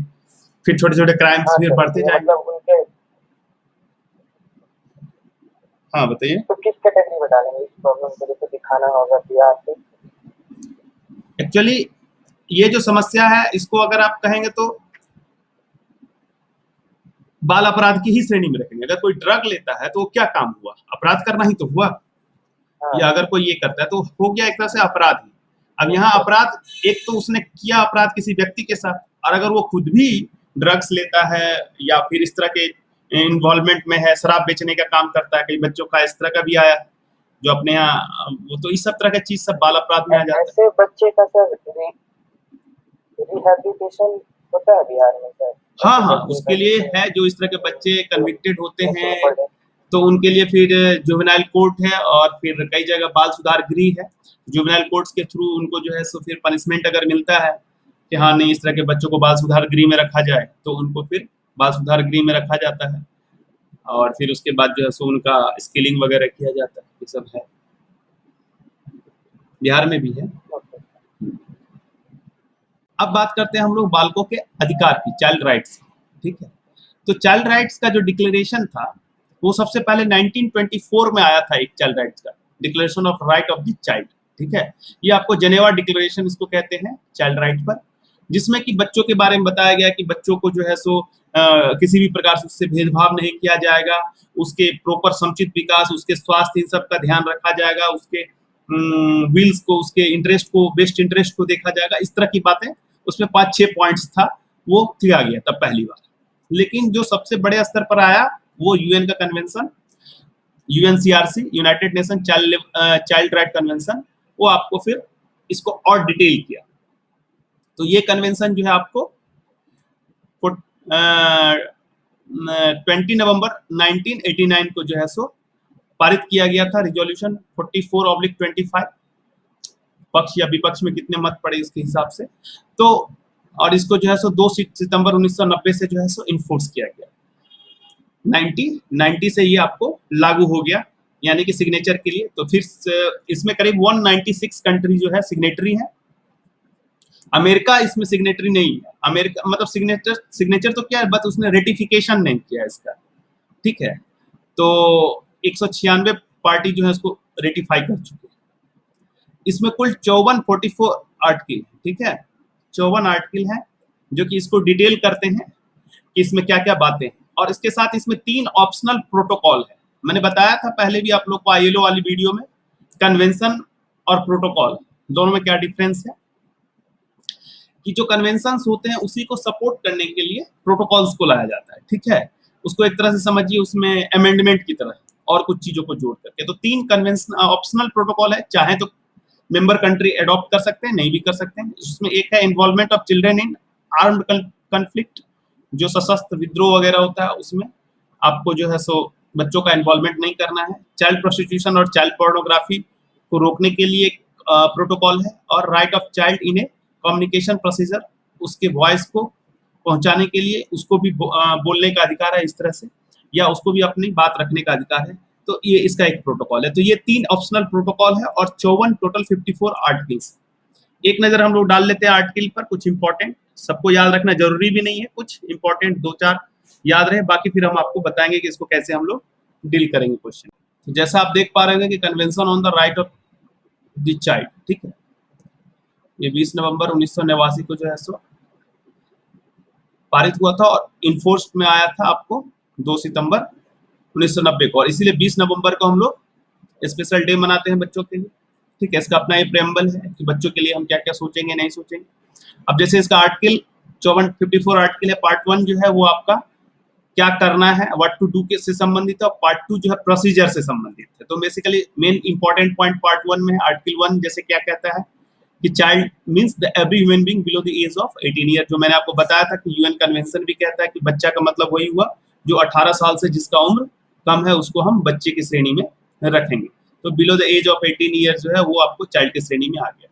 फिर छोटे छोटे क्राइम्स फिर बढ़ते जाएंगे। मतलब उनके हाँ बताइए। तो किस कैटेगरी में डालेंगे इस प्रॉब्लम को, जैसे दिखाना होगा बिहार से। एक्चुअली ये जो समस्या है इसको अगर आप कहेंगे तो बाल अपराध की ही श्रेणी में रखेंगे। अगर कोई ड्रग लेता है तो वो क्या काम हुआ, अपराध करना ही तो हुआ। या अगर कोई ये करता है तो हो गया एक तरह से अपराध ही। अब यहाँ अपराध, एक तो उसने किया अपराध किसी व्यक्ति के साथ, और अगर वो खुद भी ड्रग्स लेता है या फिर इस तरह के इन्वॉल्वमेंट में है, शराब बेचने का काम करता है, कई बच्चों का इस तरह का भी आया है जो अपने यहाँ, वो तो इस सब तरह की चीज सब बाल अपराध में आ जाता है। ऐसे बच्चे का सर रिहैबिलिटेशन होता है बिहार में सर? हाँ ऐसे हाँ, बच्चे उसके का लिए जैसे है, जो इस तरह के बच्चे कन्विक्टेड होते नशे में हैं पड़े। तो उनके लिए फिर जुवेनाइल कोर्ट है और फिर कई जगह बाल सुधार गृह है। जुवेनाइल कोर्ट्स के थ्रू उनको जो है सो फिर पनिशमेंट अगर मिलता है कि हाँ नहीं, इस तरह के बच्चों को बाल सुधार गृह में रखा जाए, तो उनको फिर बाल सुधार गृह में रखा जाता है और फिर उसके बाद जो है सो उनका स्किलिंग वगैरह किया जाता है। ये सब है, बिहार में भी है। अब बात करते हैं हम लोग बालकों के अधिकार की, चाइल्ड राइट्स, ठीक है। तो चाइल्ड राइट्स का जो डिक्लेरेशन था वो सबसे पहले 1924 में आया था, एक चाइल्ड राइट्स का declaration of right of the child, ठीक है। ये आपको जेनेवा डिक्लेरेशन इसको कहते हैं चाइल्ड राइट पर, जिसमें कि बच्चों के बारे में बताया गया कि बच्चों को जो है सो किसी भी प्रकार से उससे भेदभाव नहीं किया जाएगा, उसके प्रॉपर समुचित विकास, उसके स्वास्थ्य, इन सब का ध्यान रखा जाएगा, उसके विल्स को, उसके इंटरेस्ट को, बेस्ट इंटरेस्ट को देखा जाएगा, इस तरह की बातें उसमें 5-6 पॉइंट्स था, वो किया गया तब पहली बार। लेकिन जो सबसे बड़े स्तर पर आया वो यूएन का convention, UNCRC, United nation child right convention, वो आपको फिर इसको और डिटेल किया। तो ये कन्वेंशन जो है आपको 20 नवंबर 1989 को जो है सो पारित किया गया था, रिजोल्यूशन 44/25, पक्ष या विपक्ष में कितने मत पड़े इसके हिसाब से। तो और इसको जो है सो 2 सितंबर 1990 से जो है सो इन्फोर्स किया गया। 1990 से ये आपको लागू हो गया, यानी कि सिग्नेचर के लिए। तो फिर इसमें करीब 196 कंट्री जो है सिग्नेटरी है। अमेरिका इसमें सिग्नेटरी नहीं है। अमेरिका मतलब सिग्नेचर तो क्या है, बस उसने रेटिफिकेशन नहीं किया इसका, ठीक है। तो 196 पार्टी जो है इसको रेटिफाई कर चुके हैं। इसमें कुल 44 आर्टिकल, ठीक है, 54 आर्टिकल हैं जो कि इसको डिटेल करते हैं कि इसमें क्या क्या बातें हैं। और इसके साथ इसमें 3 ऑप्शनल प्रोटोकॉल है। मैंने बताया था पहले भी आप लोग को आईएलओ वाली वीडियो में, कन्वेंशन और प्रोटोकॉल दोनों में क्या डिफरेंस है, कि जो कन्वेंशंस होते हैं उसी को सपोर्ट करने के लिए प्रोटोकॉल्स को लाया जाता है, ठीक है। उसको एक तरह से समझिए उसमें अमेंडमेंट की तरह और कुछ चीजों को जोड़ करके। तो 3 कन्वेंशन ऑप्शनल प्रोटोकॉल है, चाहे तो मेंबर कंट्री एडॉप्ट कर सकते हैं, नहीं भी कर सकते हैं। इसमें एक है involvement of children in armed conflict, जो सशस्त्र विद्रोह वगैरह होता है उसमें आपको जो है सो बच्चों का इन्वॉल्वमेंट नहीं करना है। चाइल्ड प्रोस्टिट्यूशन और चाइल्ड पोर्नोग्राफी को रोकने के लिए प्रोटोकॉल है। और right of child in A communication procedure, उसके वॉइस को पहुंचाने के लिए उसको भी बोलने का अधिकार है इस तरह से, या उसको भी अपनी बात रखने का अधिकार है। तो ये इसका एक प्रोटोकॉल है। तो ये 3 ऑप्शनल प्रोटोकॉल है और 54 टोटल 54 आर्टिकल्स। एक नजर हम लोग डाल लेते हैं आर्टिकल पर, कुछ इंपॉर्टेंट, सबको याद रखना जरूरी भी नहीं है, कुछ इंपॉर्टेंट 2-4 याद रहे, बाकी फिर हम आपको बताएंगे कि इसको कैसे हम लोग डील करेंगे क्वेश्चन। तो जैसा आप देख पा रहे हैं कि convention on the right of the child, ठीक है, ये 20 नवंबर 1989 को जो है सो पारित हुआ था और इन्फोर्स में आया था आपको 2 सितंबर 1990 को। और इसीलिए 20 नवंबर को हम लोग स्पेशल डे मनाते हैं बच्चों के लिए, ठीक है। इसका अपना ये प्रेम्बल है कि बच्चों के लिए हम क्या क्या सोचेंगे, नहीं सोचेंगे। अब जैसे इसका आर्टिकल 54 आर्टिकल है, पार्ट 1 जो है वो आपका क्या करना है, व्हाट टू डू से संबंधित है, और पार्ट 2 जो है प्रोसीजर से संबंधित है। तो basically main important point part 1 में है। आर्टिकल 1 जैसे क्या कहता है कि child means the every human being below the age of 18 year, जो मैंने आपको बताया था कि यूएन कन्वेंशन भी कहता है कि बच्चा का मतलब वही हुआ जो 18 साल से जिसका उम्र कम है, उसको हम बच्चे की श्रेणी में रखेंगे। तो below the age of 18 year जो है वो आपको चाइल्ड की श्रेणी में आ गया।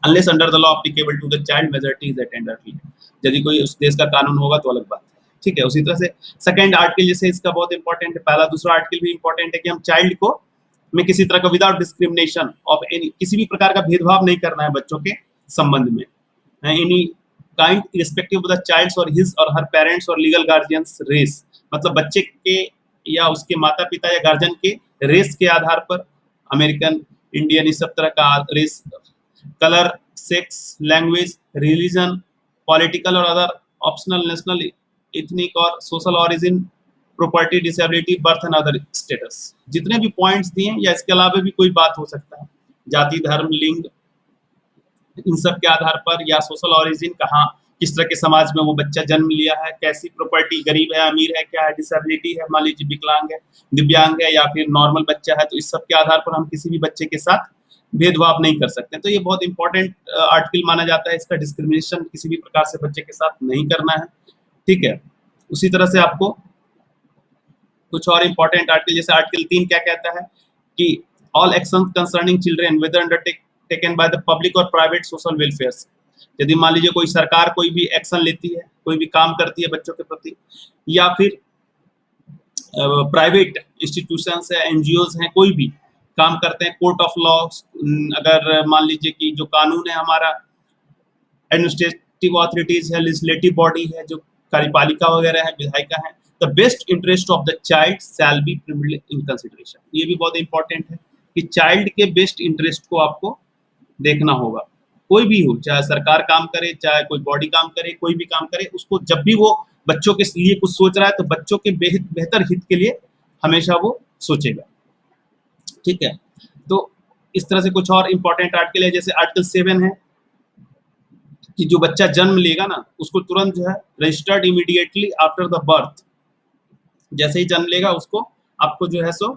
Unless under the law applicable to the child majority is attend early, यदि कोई उस देश का कानून होगा तो अलग बात है, ठीक है। उसी तरह से सेकंड आर्टिकल जैसे इसका बहुत इंपॉर्टेंट है, पहला दूसरा आर्टिकल भी इंपॉर्टेंट है कि हम चाइल्ड को में किसी तरह का विदाउट डिस्क्रिमिनेशन ऑफ एनी, किसी भी प्रकार का भेदभाव नहीं करना है बच्चों के संबंध में, any kind irrespective of the child's और हिज और हर पेरेंट्स और लीगल गार्जियंस रेस, मतलब बच्चे के या उसके माता पिता या गार्जियन के रेस के आधार पर, अमेरिकन, इंडियन, इस सब तरह का race, colour, sex, language, religion, political और अदर ऑप्शनल, नेशनल, एथनिक और social origin, property, disability, birth and other status, जितने भी पॉइंट्स दिए या इसके अलावा भी कोई बात हो सकता है, जाति, धर्म, लिंग, इन सब के आधार पर, या सोशल ऑरिजिन, कहाँ किस तरह के समाज में वो बच्चा जन्म लिया है, कैसी प्रॉपर्टी, गरीब है, अमीर है, क्या है, डिसेबिलिटी है, मान लीजिए विकलांग है, दिव्यांग है या फिर नॉर्मल बच्चा है, तो इस सब के आधार पर हम किसी भी बच्चे के साथ भेदभाव नहीं कर सकते। तो ये बहुत इंपॉर्टेंट आर्टिकल माना जाता है, इसका डिस्क्रिमिनेशन किसी भी प्रकार से बच्चे के साथ नहीं करना है, ठीक है। उसी तरह से आपको कुछ और इंपॉर्टेंट आर्टिकल, जैसे आर्टिकल 3 क्या कहता है कि all action concerning children whether undertaken by the public और प्राइवेट सोशल वेलफेयर, यदि मान लीजिए कोई सरकार कोई भी एक्शन लेती है, कोई भी काम करती है बच्चों के प्रति, या फिर प्राइवेट इंस्टीट्यूशंस है, एनजीओज हैं, कोई भी काम करते हैं, कोर्ट ऑफ लॉ, अगर मान लीजिए कि जो कानून है हमारा, एडमिनिस्ट्रेटिव अथॉरिटीज है, लेजिस्लेटिव बॉडी है, जो कार्यपालिका वगैरह है, विधायिका है, the best interest of the child shall be privileged in consideration. ये भी बहुत इंपॉर्टेंट है कि चाइल्ड के बेस्ट इंटरेस्ट को आपको देखना होगा। कोई भी हो, चाहे सरकार काम करे, चाहे कोई बॉडी काम करे, कोई भी काम करे, उसको जब भी वो बच्चों के लिए कुछ सोच रहा है तो बच्चों के बेहतर हित के लिए हमेशा वो सोचेगा, ठीक है। तो इस तरह से कुछ और इंपॉर्टेंट आर्टिकल है, जैसे आर्टिकल 7 है कि जो बच्चा जन्म लेगा ना, उसको तुरंत जो है registered immediately after the birth, जैसे ही जन्म लेगा उसको आपको जो है सो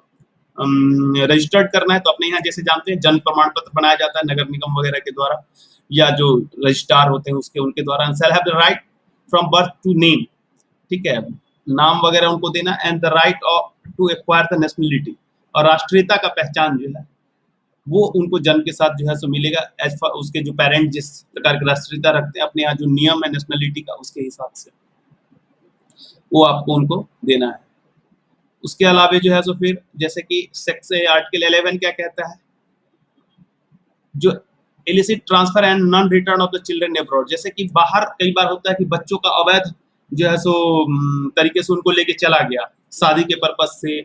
रजिस्टर्ड करना है। तो अपने यहाँ जैसे जानते हैं जन्म प्रमाण पत्र बनाया जाता है नगर निगम वगैरह के द्वारा, या जो रजिस्ट्रार होते हैं उसके उनके द्वारा, shall have the right from birth to name, ठीक है, नाम वगैरह उनको देना, and the right to acquire the nationality, और राष्ट्रीयता का पहचान जो है वो उनको जन्म के साथ जो है सो मिलेगा, एज फॉर उसके जो पेरेंट जिस प्रकार की राष्ट्रीयता रखते हैं, अपने यहाँ जो नियम है नेशनलिटी का उसके हिसाब से वो आपको उनको देना है। उसके अलावा जो है सो फिर जैसे कि सेक्शन आर्टिकल 11 क्या कहता है, जो illicit transfer and non return of the children abroad, जैसे कि बाहर कई बार होता है कि बच्चों का अवैध जो है सो तरीके से उनको लेके चला गया, शादी के पर्पज से,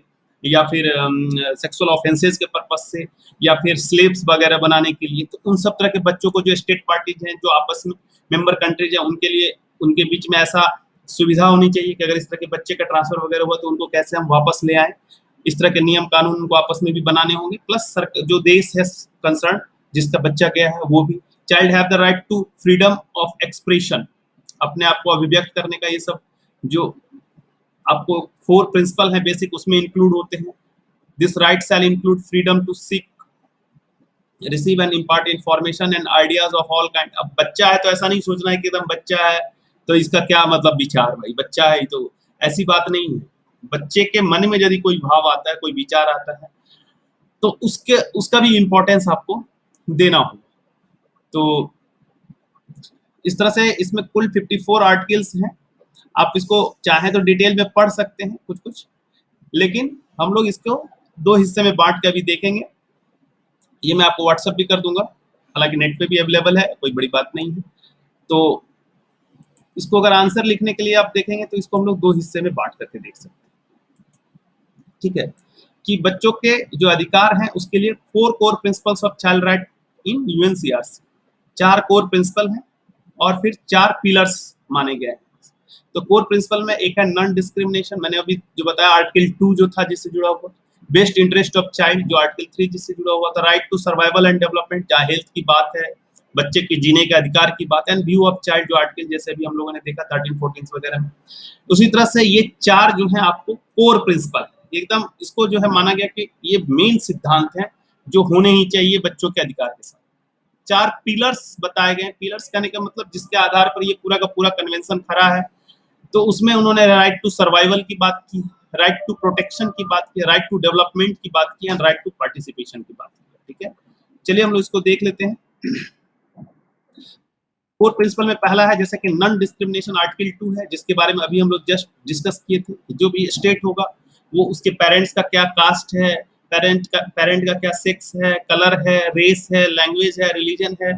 या फिर सेक्सुअल ऑफेंसेस के पर्पज से, या फिर स्लेव्स वगैरह बनाने के लिए। तो उन सब तरह के बच्चों को जो स्टेट पार्टीज हैं, जो आपस में मेंबर कंट्रीज हैं, उनके लिए उनके बीच में ऐसा सुविधा होनी चाहिए कि अगर इस तरह के बच्चे का ट्रांसफर वगैरह हुआ तो उनको कैसे हम वापस ले आए। इस तरह के नियम कानून उनको आपस में भी बनाने होंगे, प्लस जो देश है कंसर्न जिसका बच्चा गया है वो भी। Child have the right to freedom of expression, अपने आप को अभिव्यक्त करने का, ये सब जो आपको 4 प्रिंसिपल है बेसिक उसमें इंक्लूड होते हैं। This right shall include freedom to seek, receive and impart information and ideas of all kind. अब बच्चा है तो ऐसा नहीं सोचना है कि एकदम बच्चा है तो इसका क्या मतलब विचार, भाई बच्चा है तो ऐसी बात नहीं है। बच्चे के मन में यदि कोई भाव आता है, कोई विचार आता है, तो उसका भी इम्पोर्टेंस आपको देना होगा। तो इस तरह से इसमें कुल 54 आर्टिकल्स हैं। आप इसको चाहें तो डिटेल में पढ़ सकते हैं कुछ कुछ, लेकिन हम लोग इसको 2 हिस्से में बांट के अभी देखेंगे। ये मैं आपको व्हाट्सएप भी कर दूंगा, हालांकि नेट पे भी अवेलेबल है, कोई बड़ी बात नहीं है। तो इसको अगर आंसर लिखने के लिए आप देखेंगे तो इसको हम लोग 2 हिस्से में बांट करके देख सकते हैं, ठीक है। कि बच्चों के जो अधिकार हैं उसके लिए 4 core principles of child right in UNCRC, 4 core principle हैं और फिर 4 पिलर्स माने गए हैं। तो कोर प्रिंसिपल में एक है नॉन डिस्क्रिमिनेशन, मैंने अभी जो बताया आर्टिकल 2 जो था जिससे जुड़ा हुआ, बेस्ट इंटरेस्ट ऑफ चाइल्ड जो आर्टिकल 3 जिससे जुड़ा हुआ था, right to survival and development जहाँ हेल्थ की बात है, बच्चे के जीने के अधिकार की बात है, एंड व्यू ऑफ चाइल्ड जो आर्टिकल जैसे भी हम लोगों ने देखा 13, 14 वगैरह में। उसी तरह से ये 4 जो है आपको कोर प्रिंसिपल एकदम इसको जो है माना गया कि ये मेन सिद्धांत है जो होने ही चाहिए बच्चों के अधिकार के साथ। 4 पिलर्स बताए गए। पिलर्स कहने का मतलब जिसके आधार पर ये पूरा का पूरा कन्वेंशन खड़ा है। तो उसमें उन्होंने राइट टू सर्वाइवल की बात की, राइट टू प्रोटेक्शन की बात की, राइट टू डेवलपमेंट की बात की, एंड राइट टू पार्टिसिपेशन की बात की, ठीक है। चलिए हम लोग इसको देख लेते हैं। कोर प्रिंसिपल में पहला है जैसे कि नॉन डिस्क्रिमिनेशन, आर्टिकल 2 है जिसके बारे में अभी हम लोग जस्ट डिस्कस किए थे। जो भी स्टेट होगा वो उसके पेरेंट्स का क्या कास्ट है, पेरेंट का क्या सेक्स है, कलर है, रेस है, लैंग्वेज है, रिलीजन है,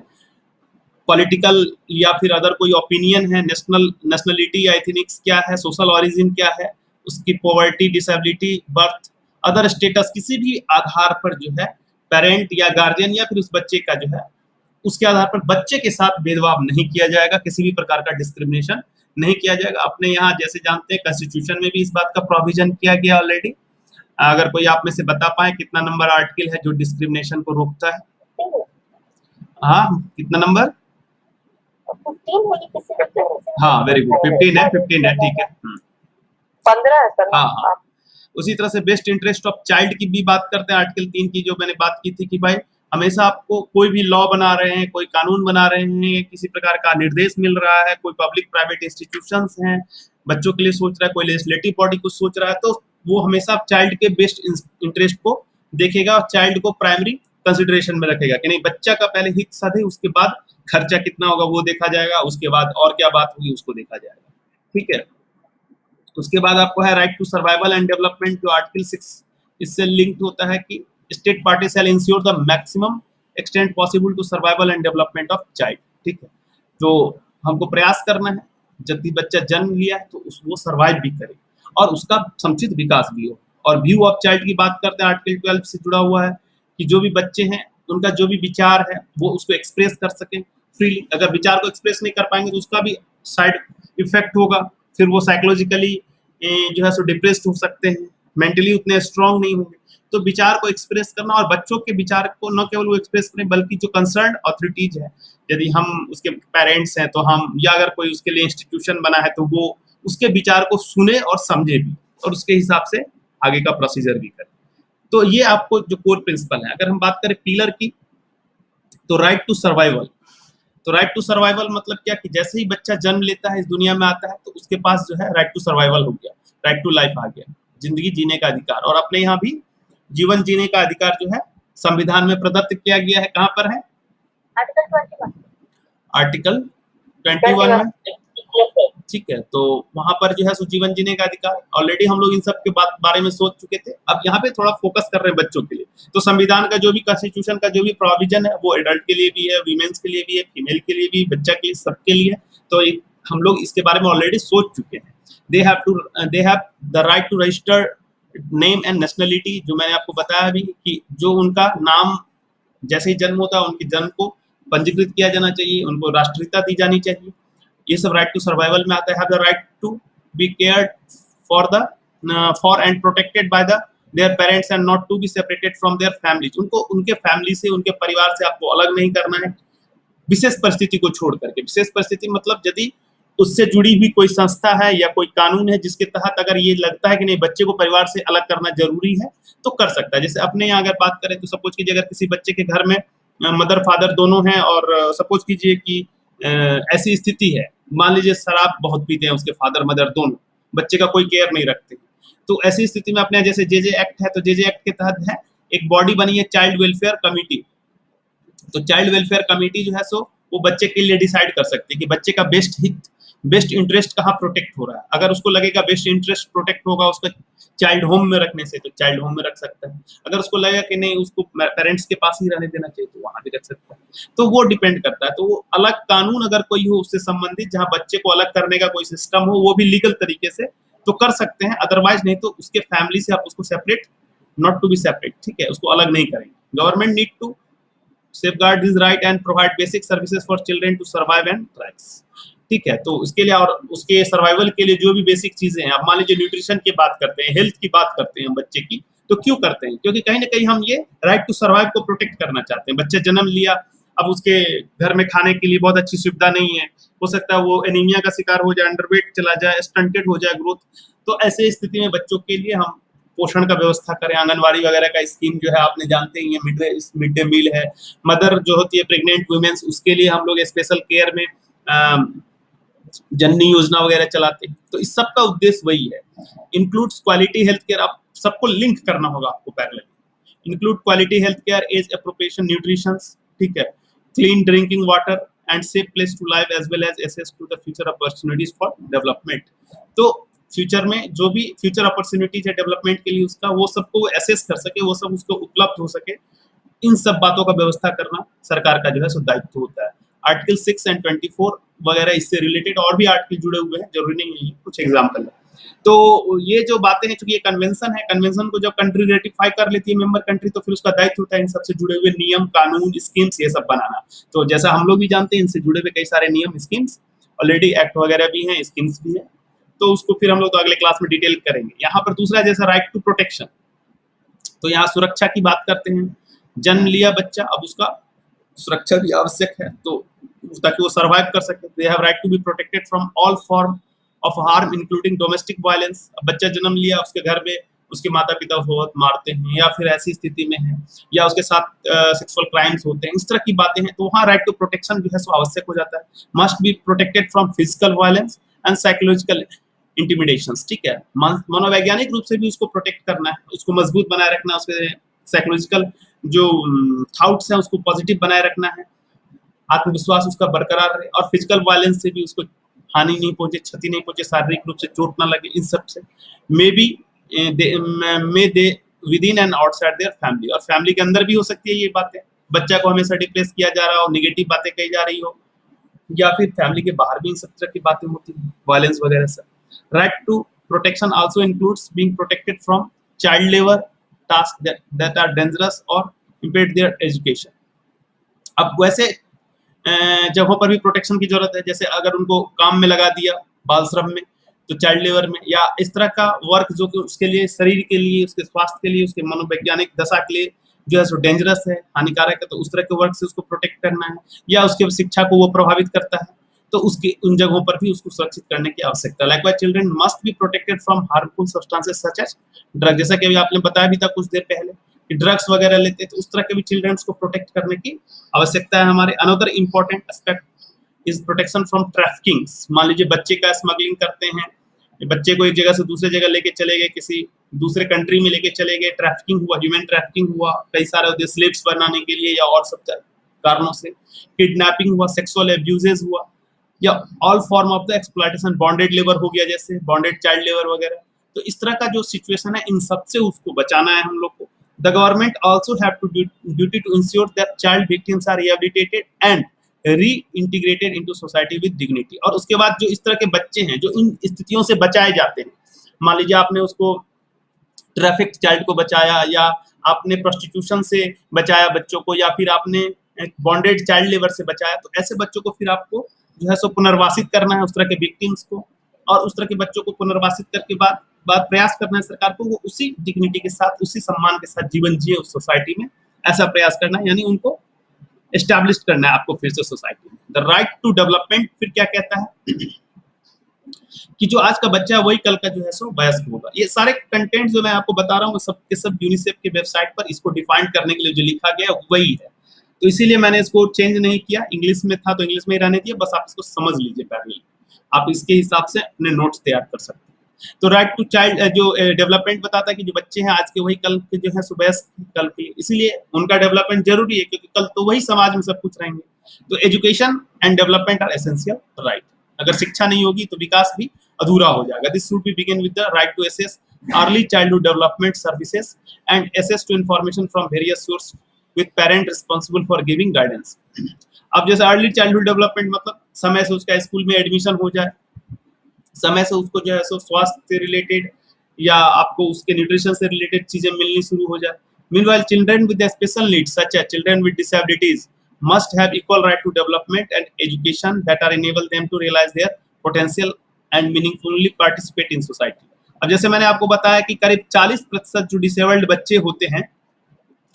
पॉलिटिकल या फिर अदर कोई ओपिनियन है, नेशनलिटी या एथनिक्स क्या है, सोशल ओरिजिन क्या है, उसकी poverty, disability, birth, other status, किसी भी आधार पर जो है पेरेंट या गार्जियन या फिर उस बच्चे का जो है उसके आधार पर बच्चे के साथ भेदभाव नहीं किया जाएगा, किसी भी प्रकार का डिस्क्रिमिनेशन नहीं किया जाएगा। अपने यहाँ जैसे जानते हैं कॉन्स्टिट्यूशन में भी इस बात का प्रोविजन किया गया ऑलरेडी। अगर कोई आप में से बता पाए कितना नंबर आर्टिकल है जो डिस्क्रिमिनेशन को रोकता है? हाँ, कितना नंबर? 15 है, ये किसी भी हाँ वेरी गुड, 15 है ठीक है। 15 है सर। हाँ हाँ, उसी तरह से बेस्ट इंटरेस्ट ऑफ चाइल्ड की भी बात करते हैं आर्टिकल 3 की, जो मैंने बात की थी कि भाई हमेशा आपको कोई भी लॉ बना रहे हैं, कोई कानून बना रहे हैं, किसी प्रकार का निर्देश मिल रहा है, कोई पब्लिक प्राइवेट इंस्टीट्यूशंस हैं, बच्चों के लिए सोच रहा है, कोई लेजिस्लेटिव बॉडी कुछ सोच रहा है, तो वो हमेशा चाइल्ड के बेस्ट इंटरेस्ट को देखेगा और चाइल्ड को प्राइमरी कंसिडरेशन में रखेगा कि नहीं, बच्चा का पहले हित साधे, उसके बाद खर्चा कितना होगा वो देखा जाएगा, उसके बाद और क्या बात होगी उसको देखा जाएगा, ठीक है। उसके बाद आपको है right to survival and development, जो आर्टिकल 6 इससे लिंक्ड होता है कि state party shall ensure the maximum extent possible to survival and development of child, ठीक है। तो हमको प्रयास करना है जब भी बच्चा जन्म लिया है तो वो सर्वाइव भी करे और उसका समुचित विकास भी हो। और व्यू ऑफ चाइल्ड की बात करते हैं, आर्टिकल 12 से जुड़ा हुआ है कि जो भी बच्चे हैं उनका जो भी विचार है वो उसको एक्सप्रेस कर सकें फ्रीली। अगर विचार को एक्सप्रेस नहीं कर पाएंगे तो उसका भी साइड इफेक्ट होगा, फिर वो साइकोलॉजिकली जो है सो डिप्रेस्ड हो सकते हैं, मेंटली उतने स्ट्रांग नहीं होंगे। तो विचार को एक्सप्रेस करना और बच्चों के विचार को न केवल वो एक्सप्रेस करें बल्कि जो कंसर्न अथॉरिटीज है, यदि हम उसके पेरेंट्स हैं तो हम, या अगर कोई उसके लिए इंस्टीट्यूशन बना है तो वो उसके विचार को सुने और समझे भी और उसके हिसाब से आगे का प्रोसीजर भी करे। तो ये आपको जो कोर प्रिंसिपल है। अगर हम बात करें पिलर की, तो राइट टू सर्वाइवल, तो राइट टू सर्वाइवल मतलब क्या कि जैसे ही बच्चा जन्म लेता है, इस दुनिया में आता है, तो उसके पास जो है राइट टू सर्वाइवल हो गया, राइट टू लाइफ आ गया, जिंदगी जीने का अधिकार। और अपने यहाँ भी जीवन जीने का अधिकार जो है संविधान में प्रदत्त किया गया है। कहाँ पर है? आर्टिकल 21 में, ठीक है। तो वहां पर जो है सो जीवन जीने का अधिकार, ऑलरेडी हम लोग इन सब के बारे में सोच चुके थे। अब यहाँ पे थोड़ा फोकस कर रहे हैं बच्चों के लिए। तो संविधान का जो भी, कॉन्स्टिट्यूशन का जो भी प्रोविजन है वो एडल्ट के लिए भी है, वीमेन्स के लिए भी है, फीमेल के लिए भी, बच्चा के लिए, सबके लिए। तो हम लोग इसके बारे में ऑलरेडी सोच चुके हैं। They have the right to register name and nationality, जो मैंने आपको बताया भी कि जो उनका नाम जैसे ही जन्म होता है उनके जन्म को पंजीकृत किया जाना चाहिए, उनको राष्ट्रीयता दी जानी चाहिए। ये सब राइट टू सर्वाइवल में आता है। Have the right to be cared for and protected by the their parents and not to be separated from their families, उनको उनके फैमिली से, उनके परिवार से आपको अलग नहीं करना है विशेष परिस्थिति को छोड़ करके। विशेष परिस्थिति मतलब यदि उससे जुड़ी हुई कोई संस्था है या कोई कानून है जिसके तहत अगर ये लगता है कि नहीं बच्चे को परिवार से अलग करना जरूरी है तो कर सकता है। जैसे अपने यहाँ अगर बात करें तो सपोज कीजिए अगर किसी बच्चे के घर में मदर फादर दोनों हैं और सपोज कीजिए कि ऐसी स्थिति है, मान लीजिए शराब बहुत पीते हैं उसके फादर मदर दोनों, बच्चे का कोई केयर नहीं रखते, तो ऐसी स्थिति में अपने जैसे जे एक्ट है, तो जे एक्ट के तहत है एक बॉडी बनी है चाइल्ड वेलफेयर कमेटी। तो चाइल्ड वेलफेयर कमेटी जो है सो वो बच्चे के लिए डिसाइड कर सकती है कि बच्चे का बेस्ट इंटरेस्ट कहाँ प्रोटेक्ट हो रहा है। अगर उसको लगेगा बेस्ट इंटरेस्ट प्रोटेक्ट होगा उसका चाइल्ड होम में रखने से, तो चाइल्ड होम में रख सकता है। अगर उसको लगेगा कि नहीं उसको पेरेंट्स के पास ही रहने देना चाहिए तो वहां भी रख सकता है। तो वो डिपेंड करता है। तो वो अलग कानून अगर कोई हो उससे संबंधित जहाँ बच्चे को अलग करने का कोई सिस्टम हो, वो भी लीगल तरीके से तो कर सकते हैं। अदरवाइज नहीं तो उसके फैमिली से आप उसको separate, not to be separate, ठीक है, उसको अलग नहीं करेंगे। Government need to safeguard his right and provide basic services for children to survive and thrive, ठीक है। तो उसके लिए और उसके सर्वाइवल के लिए जो भी बेसिक चीजें हैं, अब मान लीजिए न्यूट्रिशन की बात करते हैं, हेल्थ की बात करते हैं बच्चे की, तो क्यों करते हैं? क्योंकि कहीं ना कहीं हम ये राइट टू सर्वाइव को प्रोटेक्ट करना चाहते हैं। बच्चे जन्म लिया, अब उसके घर में खाने के लिए बहुत अच्छी सुविधा नहीं है, हो सकता है वो एनीमिया का शिकार हो जाए, अंडरवेट चला जाए, स्टंटेड हो जाए ग्रोथ। तो ऐसे स्थिति में बच्चों के लिए हम पोषण का व्यवस्था करें। आंगनवाड़ी वगैरह का स्कीम जो है आपने जानते ही है, मिड डे मील है। मदर जो होती है प्रेग्नेंट वुमेन्स, उसके लिए हम लोग स्पेशल केयर में जननी योजना वगैरह चलाते हैं। तो इस सब का उद्देश्य वही है। इंक्लूड्स क्वालिटी हेल्थ केयर, आप सबको लिंक करना होगा आपको parallel. Include quality health care, as appropriation nutrition, ठीक है, clean drinking water and safe place to live as well as access to the future opportunities for development. तो future में जो भी फ्यूचर अपॉर्चुनिटीज है डेवलपमेंट के लिए उसका, वो सबको एसेस कर सके, वो सब उसको उपलब्ध हो सके, इन सब बातों का व्यवस्था करना सरकार का जो है सो दायित्व होता है। आर्टिकल 6 एंड 24 वगैरह इससे रिलेटेड और भी आर्टिकल जुड़े हुए हैं, जरूरी नहीं है, कुछ एग्जाम्पल है। तो ये जो बातें हैं, चूंकि ये कन्वेंशन है, कन्वेंशन को जब कंट्री रेटिफाई कर लेती है मेंबर कंट्री, तो फिर उसका दायित्व होता है इन सबसे जुड़े हुए नियम कानून स्कीम्स ये सब बनाना। तो जैसा हम लोग भी जानते हैं, इनसे जुड़े हुए कई सारे नियम स्कीम्स ऑलरेडी एक्ट वगैरह भी हैं, स्कीम्स भी हैं, तो उसको फिर हम लोग तो अगले क्लास में डिटेल करेंगे। यहाँ पर दूसरा जैसा राइट टू प्रोटेक्शन, तो यहाँ सुरक्षा की बात करते हैं। जन्म लिया बच्चा, अब उसका सुरक्षा भी आवश्यक है, तो ताकि वो सर्वाइव कर सके। They have right to be protected from all form of harm including domestic violence. बच्चा जन्म लिया, उसके घर में उसके माता पिता उसको बहुत मारते हैं या फिर ऐसी स्थिति में है या उसके साथ सेक्सुअल क्राइम्स होते हैं, इस तरह की बातें हैं, तो वहाँ राइट टू प्रोटेक्शन जो है सो आवश्यक हो जाता है। Must be protected from physical violence and psychological intimidations. ठीक है, मनोवैज्ञानिक रूप से भी उसको प्रोटेक्ट करना है, उसको मजबूत बनाए रखना है, उसके साइकोलॉजिकल जो थॉट्स हैं उसको पॉजिटिव बनाए रखना है, आत्मविश्वास उसका बरकरार रहे, और फिजिकल वायलेंस से भी उसको हानि नहीं पहुंचे, क्षति नहीं पहुंचे, शारीरिक रूप से चोट ना लगे, इन सब से। May be they with in and outside their family, और फैमिली के अंदर भी हो सकती है ये बातें, बच्चा को हमेशा डिप्रेस किया जा रहा हो, निगेटिव बातें कही जा रही हो, या फिर फैमिली के बाहर भी इन सब तरह की बातें होती हैं, वायलेंस वगैरह से। Right to protection also includes being protected from child labour task that are dangerous और इम्पेड देयर एजुकेशन। अब वैसे जगहों पर भी प्रोटेक्शन की जरूरत है, जैसे अगर उनको काम में लगा दिया बाल श्रम में, तो चाइल्ड लेबर में, या इस तरह का वर्क जो कि उसके लिए, शरीर के लिए, उसके स्वास्थ्य के लिए, उसके मनोवैज्ञानिक दशा के लिए जो है सो डेंजरस है, हानिकारक है, तो उस तरह के वर्क से उसको प्रोटेक्ट करना है, या उसके शिक्षा को वो प्रभावित करता है, तो उसकी उन जगहों पर भी उसको सुरक्षित करने की आवश्यकता है। Likewise children must be protected from harmful substances such as drug, जैसा कि अभी आपने बताया भी था कुछ देर पहले कि ड्रग्स वगैरह लेते हैं, तो उस तरह के भी चिल्ड्रंस को प्रोटेक्ट करने की आवश्यकता है हमारे। Another important aspect is protection from trafficking. मान लीजिए बच्चे का स्मगलिंग करते हैं, बच्चे को एक जगह से दूसरे जगह लेके चले गए, किसी दूसरे कंट्री में लेके चले गए, ट्रैफिकिंग हुआ, ह्यूमन ट्रैफिकिंग हुआ, कई सारे होते स्लेव्स बनाने के लिए या और सब कारणों से, किडनैपिंग हुआ, सेक्सुअल एब्यूजेस हुआ, या all form of the exploitation, bonded labour हो गया, जैसे बॉन्डेड चाइल्ड लेबर वगैरह। तो इस तरह का जो सिचुएशन है, इन सबसे उसको बचाना है हम लोग को। The government also have to duty to ensure that child victims are rehabilitated and reintegrated into society with dignity. और उसके बाद जो इस तरह के बच्चे हैं जो इन स्थितियों से बचाए जाते हैं, मान लीजिए आपने उसको ट्रैफिक चाइल्ड को बचाया, या आपने प्रोस्टिट्यूशन से बचाया बच्चों को, या फिर आपने बॉन्डेड चाइल्ड लेबर से बचाया, तो ऐसे बच्चों को फिर आपको जो है सो पुनर्वासित करना है, उस तरह के विक्टिम्स को, और उस तरह के बच्चों को पुनर्वासित करके बाद प्रयास करना है सरकार को, वो उसी डिग्निटी के साथ, उसी सम्मान के साथ जीवन जिए उस सोसाइटी में, ऐसा प्रयास करना है, यानी उनको एस्टैब्लिश करना है आपको फिर से सोसाइटी में। द राइट टू डेवलपमेंट फिर क्या कहता है कि जो आज का बच्चा है वही कल का जो है सो वयस्क होगा। ये सारे कंटेंट जो मैं आपको बता रहा हूँ सब के सब यूनिसेफ की वेबसाइट पर इसको डिफाइन करने के लिए जो लिखा गया है वही है, तो इसीलिए मैंने इसको चेंज नहीं किया। इंग्लिश में था तो इंग्लिश में ही रहने दिया, बस आप इसको समझ लीजिए पैरेलल, आप इसके हिसाब से अपने नोट्स तैयार कर सकते हैं। तो राइट टू चाइल्ड जो डेवलपमेंट बताता है कि जो बच्चे हैं आज के वही कल के जो है सो वयस्क कल के, इसीलिए उनका डेवलपमेंट जरूरी है, क्योंकि कल तो वही समाज में सब कुछ रहेंगे। तो education and development are essential right. अगर शिक्षा नहीं होगी तो विकास भी अधूरा हो जाएगा। This should be begin with the right to access early childhood development services and access to information from various source with parent responsible for giving guidance. अब जैसे अर्ली चाइल्डहुड डेवलपमेंट मतलब समय से उसका स्कूल में एडमिशन हो जाए, समय से उसको जो है सो स्वास्थ्य से रिलेटेड या आपको उसके न्यूट्रिशन से रिलेटेड चीजें मिलनी शुरू हो जाए। Meanwhile, children with special needs, such as children with disabilities, must have equal right to development and education that are enable them to realize their potential and meaningfully participate in society. अब जैसे मैंने आपको बताया कि करीब 40% जो disabled बच्चे होते हैं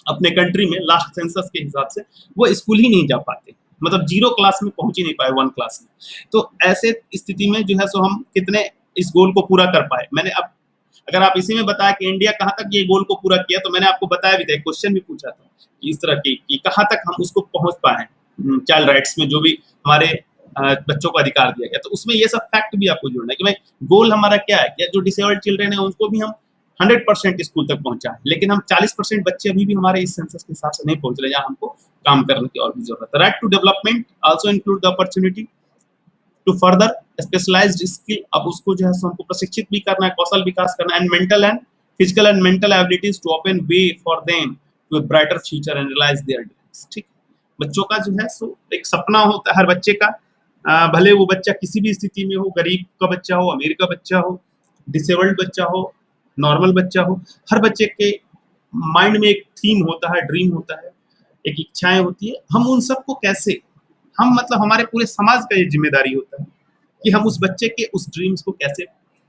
अपने कंट्री में लास्ट सेंसस के हिसाब से, वो स्कूल ही नहीं जा पाते, मतलब 0 क्लास में पहुंच ही नहीं पाए, 1 क्लास में। तो ऐसे स्थिति में जो है सो हम कितने इस गोल को पूरा कर पाए। मैंने अब अगर आप इसी में बताया कि इंडिया कहाँ तक ये गोल को पूरा किया, तो मैंने आपको बताया भी था, एक क्वेश्चन भी पूछा था कि इस तरह की कि कहाँ तक हम उसको पहुंच पाए चाइल्ड राइट्स में, जो भी हमारे बच्चों को अधिकार दिया गया। तो उसमें ये सब फैक्ट भी आपको जोड़ना है कि भाई गोल हमारा क्या है, क्या जो डिसेबल्ड चिल्ड्रन है उनको भी हम 100% स्कूल तक पहुंचा, लेकिन हम 40% बच्चे अभी भी हमारे इस सेंसस के हिसाब से नहीं पहुंच रहे, जहाँ हमको काम करने की और भी जरूरत है। Right to development also include the opportunity to further specialised skill. अब उसको जो है हमको प्रशिक्षित भी करना है, कौशल विकास करना है, and mental and physical and mental abilities to open way for them to a brighter future and realise their dreams. ठीक, बच्चों का जो है सो एक सपना होता है हर बच्चे का, भले वो बच्चा किसी भी स्थिति में हो, गरीब का बच्चा हो, अमीर का बच्चा हो, डिसेबल्ड बच्चा हो, नॉर्मल बच्चा हो, हर बच्चे के माइंड में एक थीम होता है, ड्रीम होता है, एक इच्छाएं होती है। हम उन सबको कैसे, हम मतलब हमारे पूरे समाज का ये जिम्मेदारी होता है कि हम उस बच्चे के उस ड्रीम्स को कैसे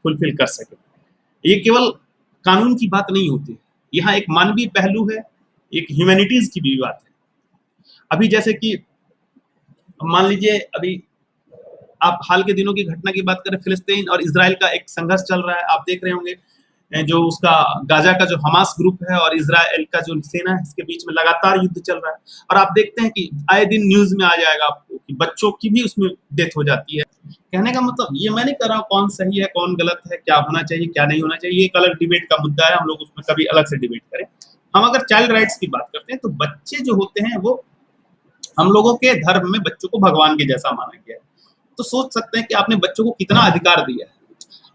फुलफिल कर सकें। ये केवल कानून की बात नहीं होती, यहाँ एक मानवीय पहलू है, एक ह्यूमैनिटीज की भी बात है। अभी जैसे कि अब मान लीजिए अभी आप हाल के दिनों की घटना की बात करें, फिलिस्तीन और इसराइल का एक संघर्ष चल रहा है, आप देख रहे होंगे जो उसका गाजा का जो हमास ग्रुप है और इसराइल का जो सेना है, इसके बीच में लगातार युद्ध चल रहा है। और आप देखते हैं कि आए दिन न्यूज में आ जाएगा आपको कि बच्चों की भी उसमें डेथ हो जाती है। कहने का मतलब ये मैं नहीं कर रहा हूँ कौन सही है कौन गलत है, क्या होना चाहिए क्या नहीं होना चाहिए, ये एक अलग डिबेट का मुद्दा है, हम लोग उसमें कभी अलग से डिबेट करें। हम अगर चाइल्ड राइट्स की बात करते हैं तो बच्चे जो होते हैं वो हम लोगों के धर्म में बच्चों को भगवान के जैसा माना गया है। तो सोच सकते हैं कि आपने बच्चों को कितना अधिकार दिया है।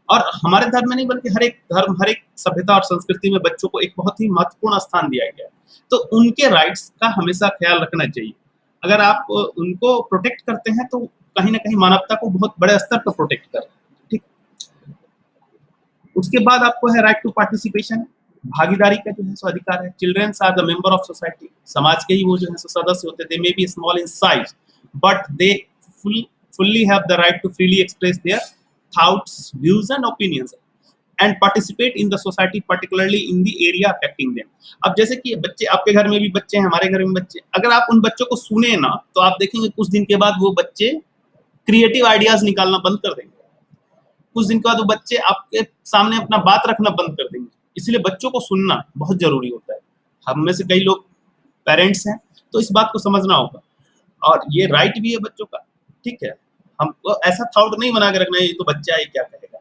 और हमारे धर्म में नहीं बल्कि हर एक धर्म, हर एक सभ्यता और संस्कृति में बच्चों को एक बहुत ही महत्वपूर्ण स्थान दिया गया है। तो उनके राइट्स का हमेशा ख्याल रखना चाहिए। अगर आप उनको प्रोटेक्ट करते हैं तो कहीं ना कहीं मानवता को बहुत बड़े स्तर पर प्रोटेक्ट कर रहे हैं। ठीक, उसके बाद आपको है राइट टू पार्टिसिपेशन, भागीदारी का जो है सो अधिकार है। Childrens are the member of society, समाज के ही वो जो है सो सदस्य होते हैं। They may be small in size but they fully have the right to freely express their thoughts, views and opinions and participate in the society, particularly in the area affecting them. अब जैसे कि बच्चे, आपके घर में भी बच्चे हैं, हमारे घर में बच्चे, अगर आप उन बच्चों को सुने ना तो आप देखेंगे कुछ दिन के बाद वो बच्चे क्रिएटिव आइडियाज निकालना बंद कर देंगे। कुछ दिन के बाद वो बच्चे आपके सामने अपना बात रखना बंद कर देंगे। इसलिए बच्चों को सुनना बहुत जरूरी होता है। हम में से कई लोग पेरेंट्स हैं तो इस बात को समझना होगा, और ये राइट भी है बच्चों का। ठीक है, हमको ऐसा थॉट नहीं बना के रखना है ये तो बच्चा है क्या कहेगा,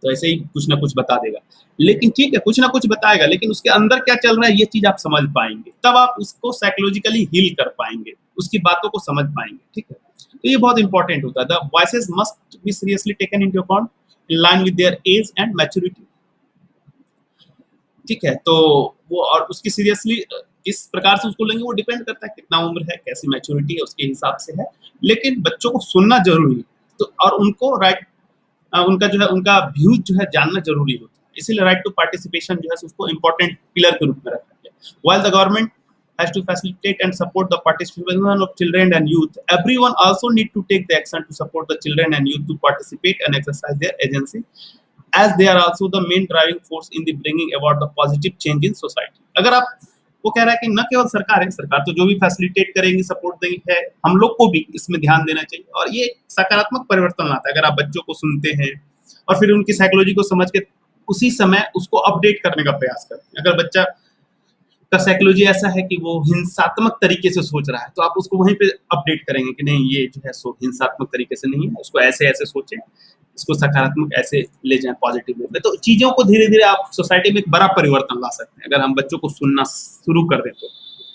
तो ऐसे ही कुछ ना कुछ बता देगा। लेकिन ठीक है, कुछ ना कुछ बताएगा, लेकिन उसके अंदर क्या चल रहा है ये चीज आप समझ पाएंगे, तब आप उसको साइकोलॉजिकली हील कर पाएंगे, उसकी बातों को समझ पाएंगे। ठीक है, तो ये बहुत इंपॉर्टेंट होता है। The voices must be seriously taken into account in line with their age and maturity. ठीक है, तो वो और उसकी सीरियसली किस प्रकार से उसको लेंगे वो डिपेंड करता है कितना उम्र है, कैसी मैच्योरिटी है, उसके हिसाब से है। लेकिन बच्चों को सुनना जरूरी है, तो और उनको राइट, उनका जो है उनका व्यूज जो है जानना जरूरी होता है। इसीलिए राइट टू पार्टिसिपेशन जो है उसको इंपॉर्टेंट पिलर के रूप में रखा गया। While the government has to facilitate and support the participation of children and youth, everyone also need to take the action to support the children and youth to participate and exercise their agency, as they are also the main driving force in the bringing about the positive change in society. अगर आप, वो कह रहा है कि न केवल सरकार है, सरकार तो जो भी फैसिलिटेट करेंगी, सपोर्ट देंगी है, हम लोग को भी इसमें ध्यान देना चाहिए, और ये सकारात्मक परिवर्तन लाता है अगर आप बच्चों को सुनते हैं और फिर उनकी साइकोलॉजी को समझ के उसी समय उसको अपडेट करने का प्रयास करते हैं। अगर बच्चा का साइकोलॉजी ऐसा है कि वो हिंसात्मक तरीके से सोच रहा है तो आप उसको वहीं पे अपडेट करेंगे कि नहीं ये जो है सो हिंसात्मक तरीके से नहीं है, उसको ऐसे ऐसे सोचें, इसको सकारात्मक ऐसे ले जाएं, पॉजिटिव वे में। तो चीजों को धीरे धीरे आप सोसाइटी में एक बड़ा परिवर्तन ला सकते हैं अगर हम बच्चों को सुनना शुरू कर दें तो।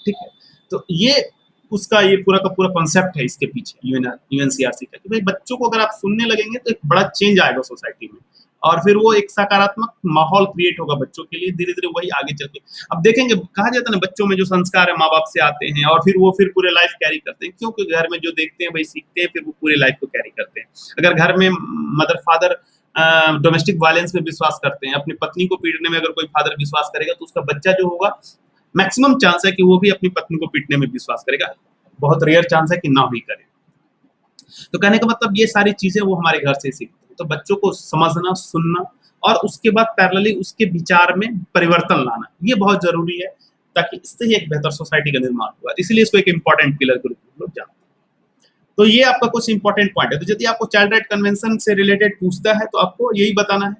ठीक है, तो ये उसका ये पूरा का पूरा कॉन्सेप्ट है इसके पीछे यूएनसीआरसी का, कि भाई बच्चों को अगर आप सुनने लगेंगे तो एक बड़ा चेंज आएगा सोसाइटी में, और फिर वो एक सकारात्मक माहौल क्रिएट होगा बच्चों के लिए, धीरे धीरे वही आगे चल के। अब देखेंगे, कहा जाता है ना बच्चों में जो संस्कार है माँ बाप से आते हैं और फिर वो फिर पूरे लाइफ कैरी करते हैं, क्योंकि घर में जो देखते हैं वही सीखते हैं, फिर वो पूरे लाइफ को कैरी करते हैं। अगर घर में मदर फादर डोमेस्टिक वायलेंस में विश्वास करते हैं, अपनी पत्नी को पीटने में अगर कोई फादर विश्वास करेगा तो उसका बच्चा जो होगा मैक्सिमम चांस है कि वो भी अपनी पत्नी को पीटने में विश्वास करेगा, बहुत रेयर चांस है कि ना भी करे। तो कहने का मतलब ये सारी चीजें वो हमारे घर से सीखते हैं। तो बच्चों को समझना, सुनना और उसके बाद पैरेलली उसके विचार में परिवर्तन लाना, ये बहुत जरूरी है, ताकि इससे ही एक बेहतर सोसाइटी का निर्माण हुआ। इसलिए इसको एक इंपॉर्टेंट पिलर के रूप में लोग जानते हैं। तो ये आपका कुछ इंपॉर्टेंट पॉइंट है। तो यदि आपको चाइल्ड राइट कन्वेंशन से रिलेटेड पूछता है तो आपको यही बताना है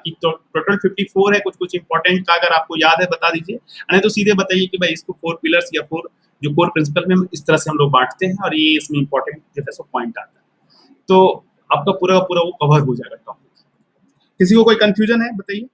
कि टोटल 54 है, कुछ कुछ इंपॉर्टेंट का अगर आपको याद है बता दीजिए, नहीं तो सीधे बताइए कि भाई इसको 4 पिलर्स या 4 जो कोर प्रिंसिपल में इस तरह से हम लोग बांटते हैं और ये इसमें इंपॉर्टेंट जो है सो पॉइंट आता है। तो आपका पूरा पूरा वो कवर हो जाएगा टॉपिक। किसी को कोई कंफ्यूजन है बताइए।